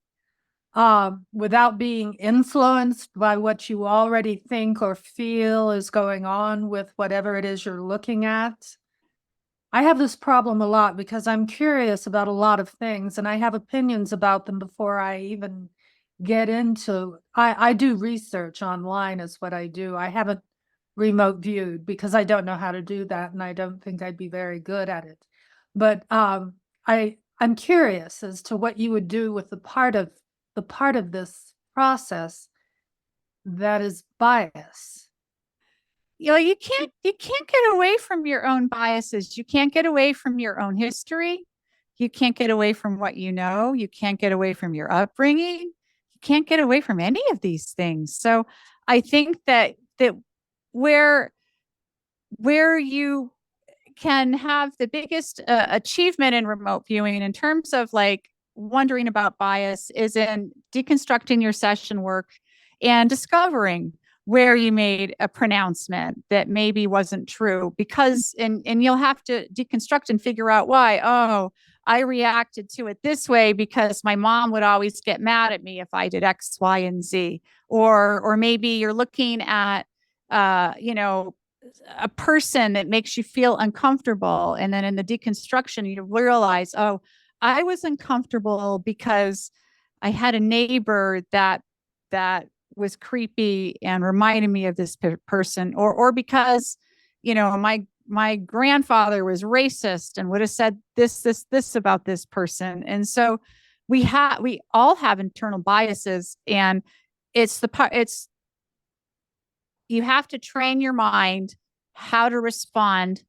Without being influenced by what you already think or feel is going on with whatever it is you're looking at. I have this problem a lot because I'm curious about a lot of things and I have opinions about them before I even get into. I do research online is what I do. I haven't remote viewed because I don't know how to do that and I don't think I'd be very good at it. But I'm curious as to what you would do with the part of this process that is bias. You know, you can't get away from your own biases. You can't get away from your own history. You can't get away from what you know. You can't get away from your upbringing. You can't get away from any of these things. So I think that where you can have the biggest achievement in remote viewing in terms of like wondering about bias is in deconstructing your session work and discovering where you made a pronouncement that maybe wasn't true, because and you'll have to deconstruct and figure out why. Oh, I reacted to it this way because my mom would always get mad at me if I did X, Y, and Z. Or maybe you're looking at a person that makes you feel uncomfortable, and then in the deconstruction you realize, oh, I was uncomfortable because I had a neighbor that was creepy and reminded me of this person, or because, my grandfather was racist and would have said this about this person. And so we all have internal biases, and you have to train your mind how to respond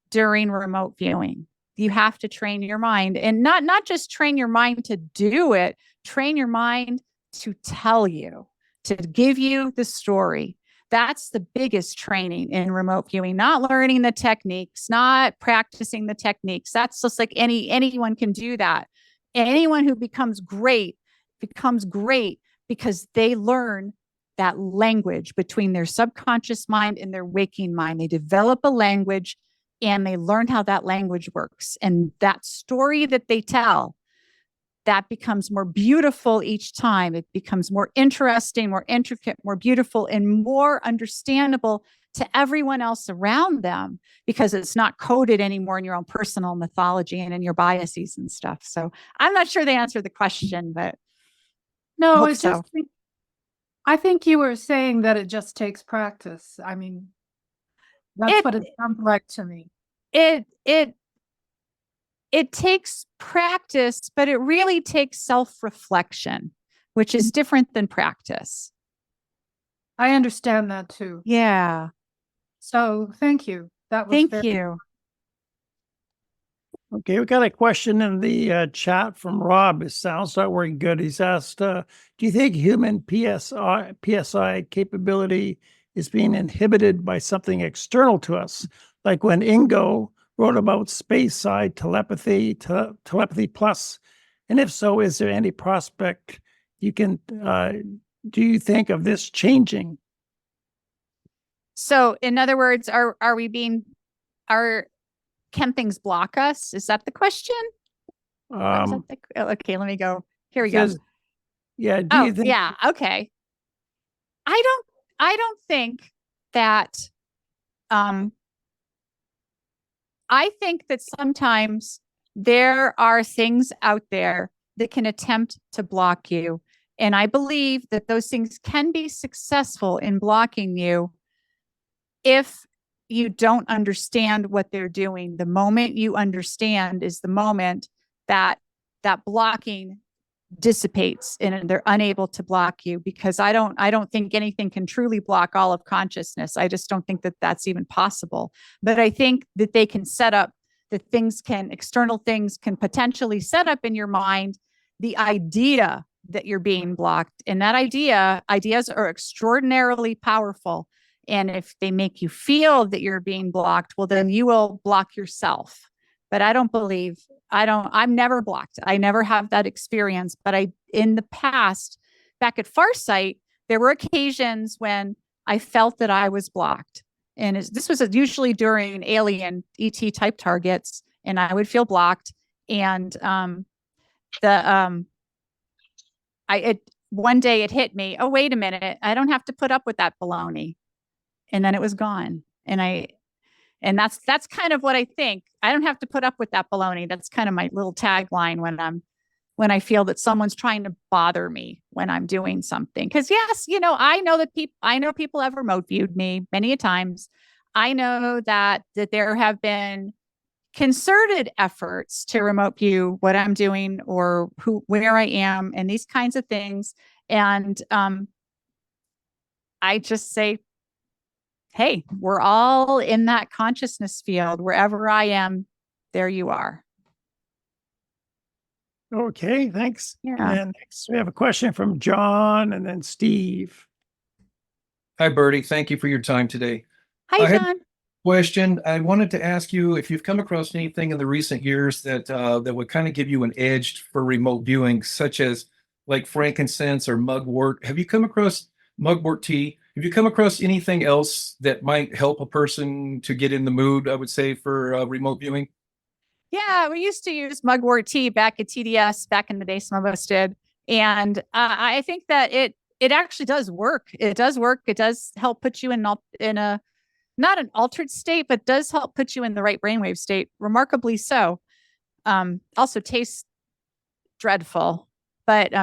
during remote viewing. You have to train your mind, and not just train your mind to do it, train your mind to tell you, to give you the story. That's the biggest training in remote viewing, not learning the techniques, not practicing the techniques. That's just like anyone can do that. And anyone who becomes great because they learn that language between their subconscious mind and their waking mind. They develop a language and they learn how that language works. And that story that they tell, that becomes more beautiful each time. It becomes more interesting, more intricate, more beautiful, and more understandable to everyone else around them, because it's not coded anymore in your own personal mythology and in your biases and stuff. So I'm not sure they answered the question, but No, hope it's so. just, I think you were saying that it just takes practice. I mean, that's what it sounds like to me. It takes practice, but it really takes self-reflection, which is different than practice. I understand that too. Yeah. So thank you. That was Thank you. Okay, we got a question in the chat from Rob. It sounds like we're good. He's asked, do you think human PSI capability is being inhibited by something external to us? Like when Ingo wrote about space-side telepathy plus. And if so, is there any prospect you can, do you think of this changing? So in other words, can things block us? Is that the question? Okay, let me go. Here we go. Yeah. You think? Yeah. Okay. I don't think that, I think that sometimes there are things out there that can attempt to block you. And I believe that those things can be successful in blocking you if you don't understand what they're doing. The moment you understand is the moment that blocking dissipates and they're unable to block you, because I don't think anything can truly block all of consciousness. I just don't think that that's even possible. But I think that they can set up, that external things can potentially set up in your mind the idea that you're being blocked. And that ideas are extraordinarily powerful. And if they make you feel that you're being blocked, well, then you will block yourself. But I'm never blocked. I never have that experience. But in the past, back at Farsight, there were occasions when I felt that I was blocked. And this was usually during alien ET type targets, and I would feel blocked. And one day it hit me, oh, wait a minute, I don't have to put up with that baloney. And then it was gone. And that's kind of what I think. I don't have to put up with that baloney. That's kind of my little tagline when I feel that someone's trying to bother me when I'm doing something. Because yes, I know people have remote viewed me many a times. I know that there have been concerted efforts to remote view what I'm doing or where I am and these kinds of things. And I just say, hey, we're all in that consciousness field. Wherever I am, there you are. Okay, thanks. Yeah. And next we have a question from John and then Steve. Hi, Birdie. Thank you for your time today. Hi, John. Question. I wanted to ask you if you've come across anything in the recent years that would kind of give you an edge for remote viewing, such as like frankincense or mugwort. Have you come across mugwort tea? Have you come across anything else that might help a person to get in the mood, I would say, for remote viewing? Yeah, we used to use mugwort tea back at TDS back in the day. Some of us did. And I think that it actually does work. It does work. It does help put you in a, not an altered state, but does help put you in the right brainwave state, remarkably so. Also tastes dreadful, but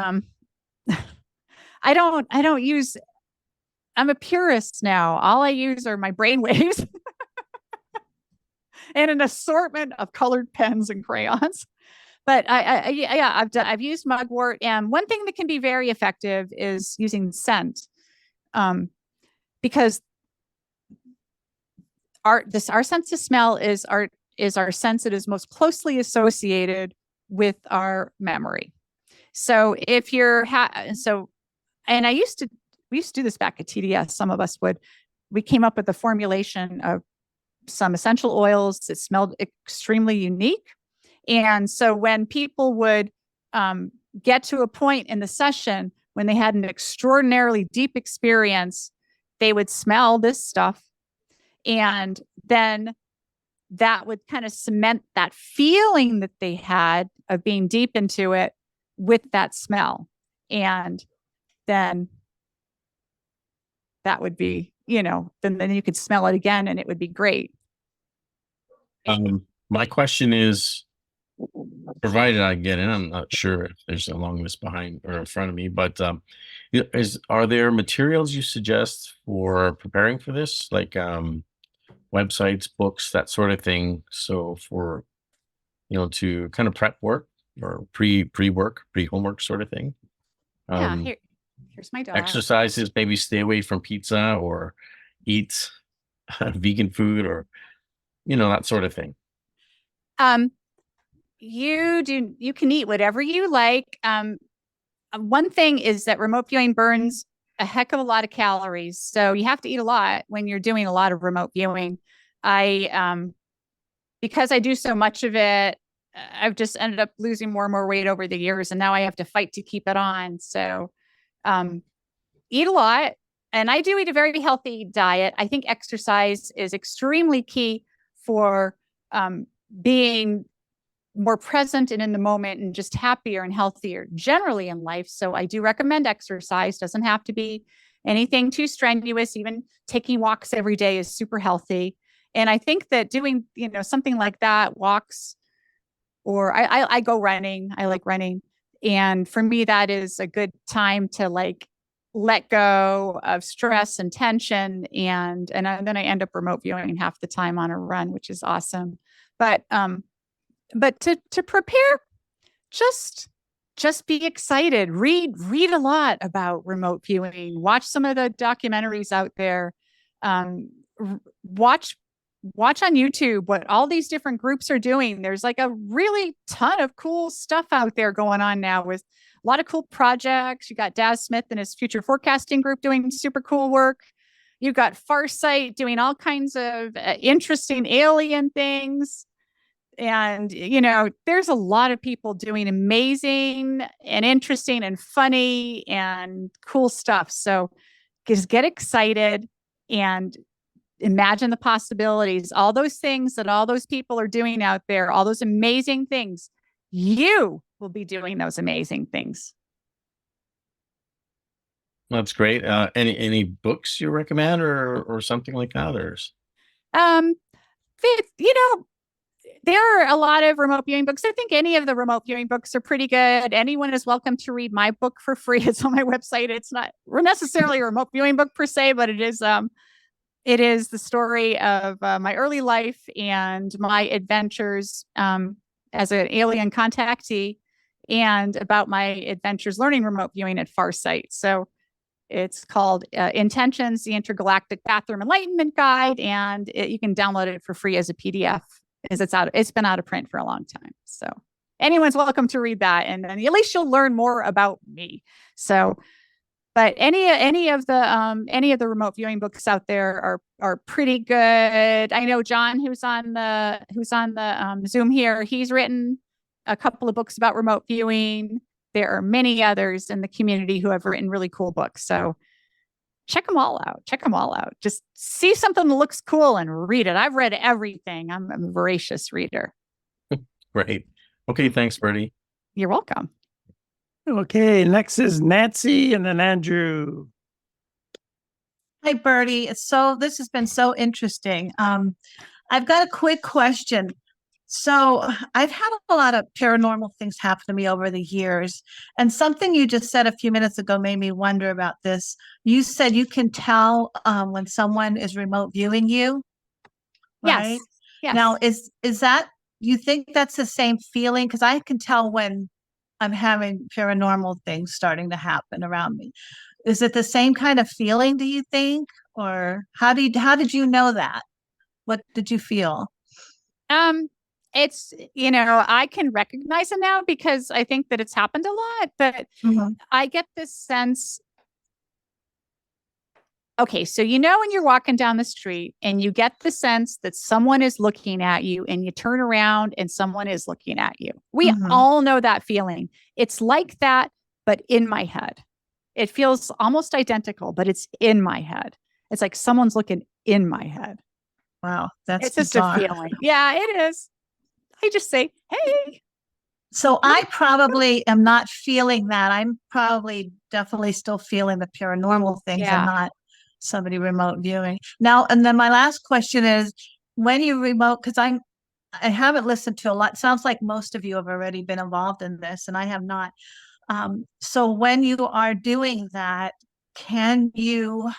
I'm a purist now. All I use are my brainwaves and an assortment of colored pens and crayons. But I've used mugwort, and one thing that can be very effective is using scent, because our sense of smell is our sense that is most closely associated with our memory. So if you're and we used to do this back at TDS. Some of us we came up with a formulation of some essential oils that smelled extremely unique. And so when people would get to a point in the session when they had an extraordinarily deep experience, they would smell this stuff. And then that would kind of cement that feeling that they had of being deep into it with that smell. And then that would be, then you could smell it again and it would be great. My question is, provided I get in, I'm not sure if there's a long list behind or in front of me, but are there materials you suggest for preparing for this, like websites, books, that sort of thing? So for to kind of prep work or pre-work, pre-homework sort of thing. Here's my dog. Exercises, maybe stay away from pizza or eat vegan food, or that sort of thing. You can eat whatever you like. One thing is that remote viewing burns a heck of a lot of calories, so you have to eat a lot when you're doing a lot of remote viewing. Because I do so much of it, I've just ended up losing more and more weight over the years, and now I have to fight to keep it on. So eat a lot. And I do eat a very healthy diet. I think exercise is extremely key for being more present and in the moment and just happier and healthier generally in life. So I do recommend exercise. Doesn't have to be anything too strenuous. Even taking walks every day is super healthy. And I think that doing, something like that, walks, or I go running. I like running. And for me, that is a good time to let go of stress and tension. And then I end up remote viewing half the time on a run, which is awesome. But to prepare, just be excited. Read a lot about remote viewing. Watch some of the documentaries out there. Watch on YouTube what all these different groups are doing. There's a really ton of cool stuff out there going on now with a lot of cool projects. You got Daz Smith and his future forecasting group doing super cool work. You've got Farsight doing all kinds of interesting alien things. And, there's a lot of people doing amazing and interesting and funny and cool stuff. So just get excited and imagine the possibilities, all those things that all those people are doing out there, all those amazing things. You will be doing those amazing things. That's great. Any books you recommend or something like that? There are a lot of remote viewing books. I think any of the remote viewing books are pretty good. Anyone is welcome to read my book for free. It's on my website. It's not necessarily a remote viewing book per se, but it is the story of my early life and my adventures as an alien contactee, and about my adventures learning remote viewing at Farsight. So it's called Intentions, the Intergalactic Bathroom Enlightenment Guide, and you can download it for free as a PDF. It's been out of print for a long time. So anyone's welcome to read that, and then at least you'll learn more about me. So, but any of the remote viewing books out there are pretty good. I know John, who's on the Zoom here, he's written a couple of books about remote viewing. There are many others in the community who have written really cool books. So check them all out. Just see something that looks cool and read it. I've read everything. I'm a voracious reader. Great. Okay. Thanks, Birdie. You're welcome. Okay. Next is Nancy and then Andrew. Hi, Birdie. This has been so interesting. I've got a quick question. So I've had a lot of paranormal things happen to me over the years. And something you just said a few minutes ago made me wonder about this. You said you can tell when someone is remote viewing you, right? Yes. Now, is that you think that's the same feeling? Because I can tell when I'm having paranormal things starting to happen around me. Is it the same kind of feeling, do you think? Or how did you know that? What did you feel? It's, I can recognize it now because I think that it's happened a lot, but I get this sense. Okay, so when you're walking down the street and you get the sense that someone is looking at you and you turn around and someone is looking at you. We all know that feeling. It's like that, but in my head. It feels almost identical, but it's in my head. It's like someone's looking in my head. Wow, that's it's just bizarre. a feeling. Yeah, it is. I just say, hey. So I probably am not feeling that. I'm probably definitely still feeling the paranormal things and not somebody remote viewing. Now, and then my last question is, when you remote, because I haven't listened to a lot. Sounds like most of you have already been involved in this, and I have not. So when you are doing that, can you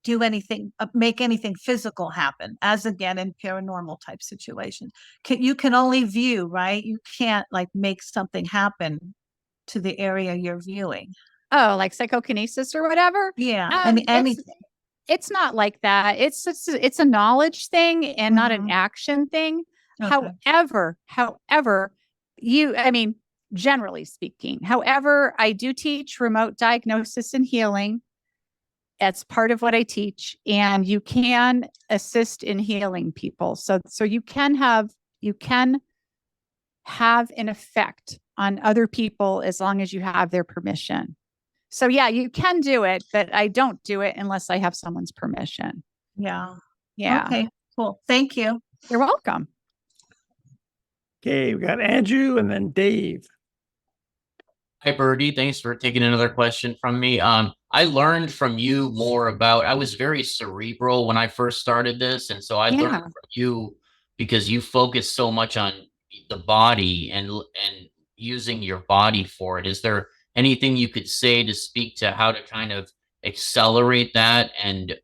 do anything, make anything physical happen, as again in paranormal type situations? You can only view, right? You can't like make something happen to the area you're viewing. Oh, like psychokinesis or whatever? Yeah. It's not like that. It's a knowledge thing and not an action thing. Okay. However, generally speaking, however, I do teach remote diagnosis and healing. That's part of what I teach, and you can assist in healing people. So you can have an effect on other people as long as you have their permission. So yeah, you can do it, but I don't do it unless I have someone's permission. Yeah. Yeah. Okay, cool. Thank you. You're welcome. Okay, we got Andrew and then Dave. Hi, Birdie. Thanks for taking another question from me. I learned from you more about, I was very cerebral when I first started this. And so I learned from you because you focus so much on the body and using your body for it. Is there anything you could say to speak to how to kind of accelerate that? And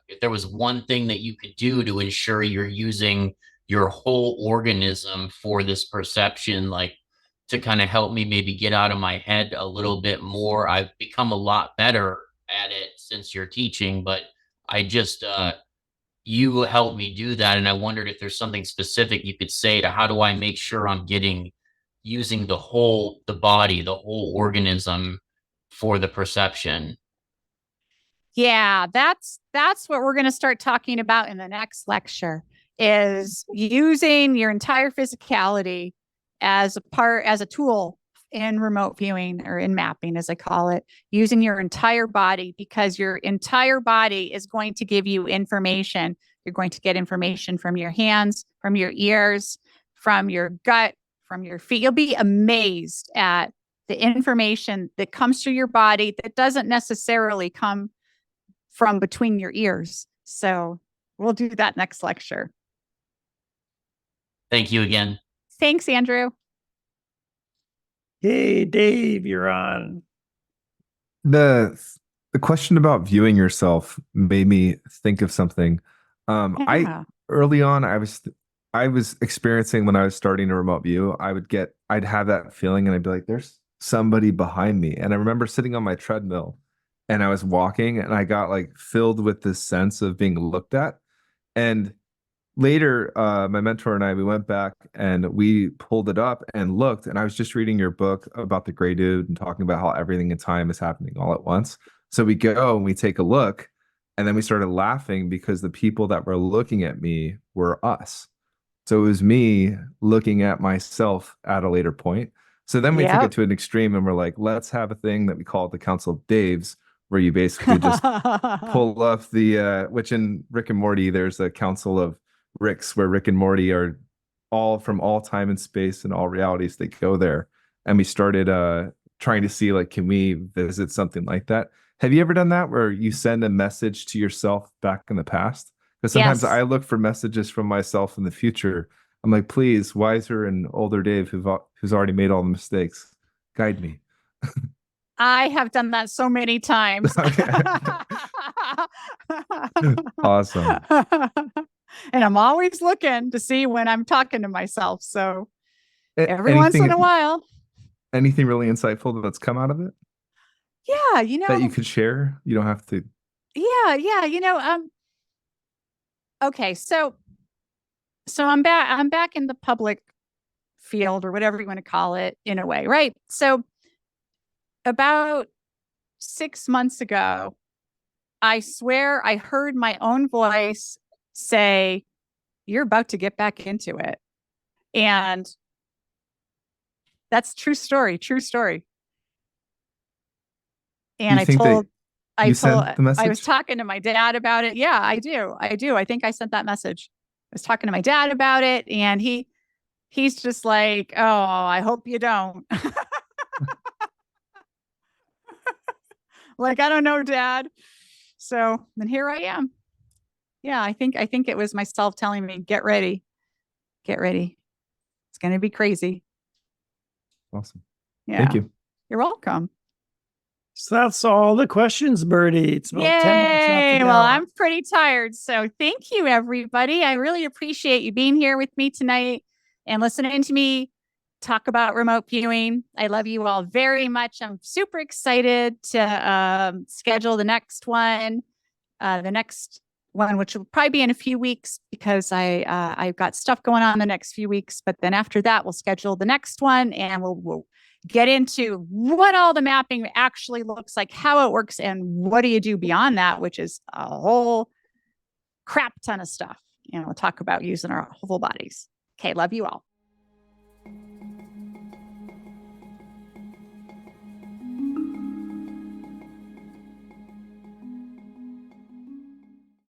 if there was one thing that you could do to ensure you're using your whole organism for this perception, like to kind of help me maybe get out of my head a little bit more. I've become a lot better at it since you're teaching, but I just, you helped me do that. And I wondered if there's something specific you could say to how do I make sure I'm using the body, the whole organism for the perception. Yeah, that's what we're going to start talking about in the next lecture, is using your entire physicality as a tool in remote viewing, or in mapping, as I call it, using your entire body, because your entire body is going to give you information. You're going to get information from your hands, from your ears, from your gut, from your feet. You'll be amazed at the information that comes through your body that doesn't necessarily come from between your ears. So we'll do that next lecture. Thank you again. Thanks, Andrew. Hey, Dave, you're on. The question about viewing yourself made me think of something. Early on, I was experiencing, when I was starting to remote view, I'd have that feeling and I'd be like, there's somebody behind me. And I remember sitting on my treadmill and I was walking and I got like filled with this sense of being looked at. And later, my mentor and I, we went back and we pulled it up and looked, and I was just reading your book about the gray dude and talking about how everything in time is happening all at once. So we go and we take a look, and then we started laughing because the people that were looking at me were us. So it was me looking at myself at a later point. So then we took it to an extreme and we're like, let's have a thing that we call the Council of Daves, where you basically just pull up which in Rick and Morty, there's a Council of Ricks, where Rick and Morty are all from all time and space and all realities. They go there, and we started trying to see, like, can we visit something like that? Have you ever done that, where you send a message to yourself back in the past? Because sometimes I look for messages from myself in the future. I'm like, please, wiser and older Dave, who's already made all the mistakes, guide me. I have done that so many times. Awesome. And I'm always looking to see when I'm talking to myself. So every once in a while. Anything really insightful that's come out of it Yeah, that you could share? You don't have to. Yeah. Okay, so I'm back in the public field, or whatever you want to call it, in a way, right? So about 6 months ago, I swear I heard my own voice say, "You're about to get back into it." And that's true story. And You think that you sent the I was message? talking to my dad about it. Yeah, I do. I think I sent that message. I was talking to my dad about it, and he's just like, "Oh, I hope you don't." Like, I don't know, Dad. So then here I am. Yeah, I think it was myself telling me, get ready. Get ready. It's gonna be crazy. Awesome. Yeah. Thank you. You're welcome. So that's all the questions, Birdie. It's about 10 minutes after Yay! the Well, hour. I'm pretty tired. So thank you, everybody. I really appreciate you being here with me tonight and listening to me talk about remote viewing. I love you all very much. I'm super excited to schedule the next one. Which will probably be in a few weeks, because I've got stuff going on the next few weeks. But then after that, we'll schedule the next one, and we'll get into what all the mapping actually looks like, how it works, and what do you do beyond that, which is a whole crap ton of stuff. We'll talk about using our whole bodies. Okay, love you all.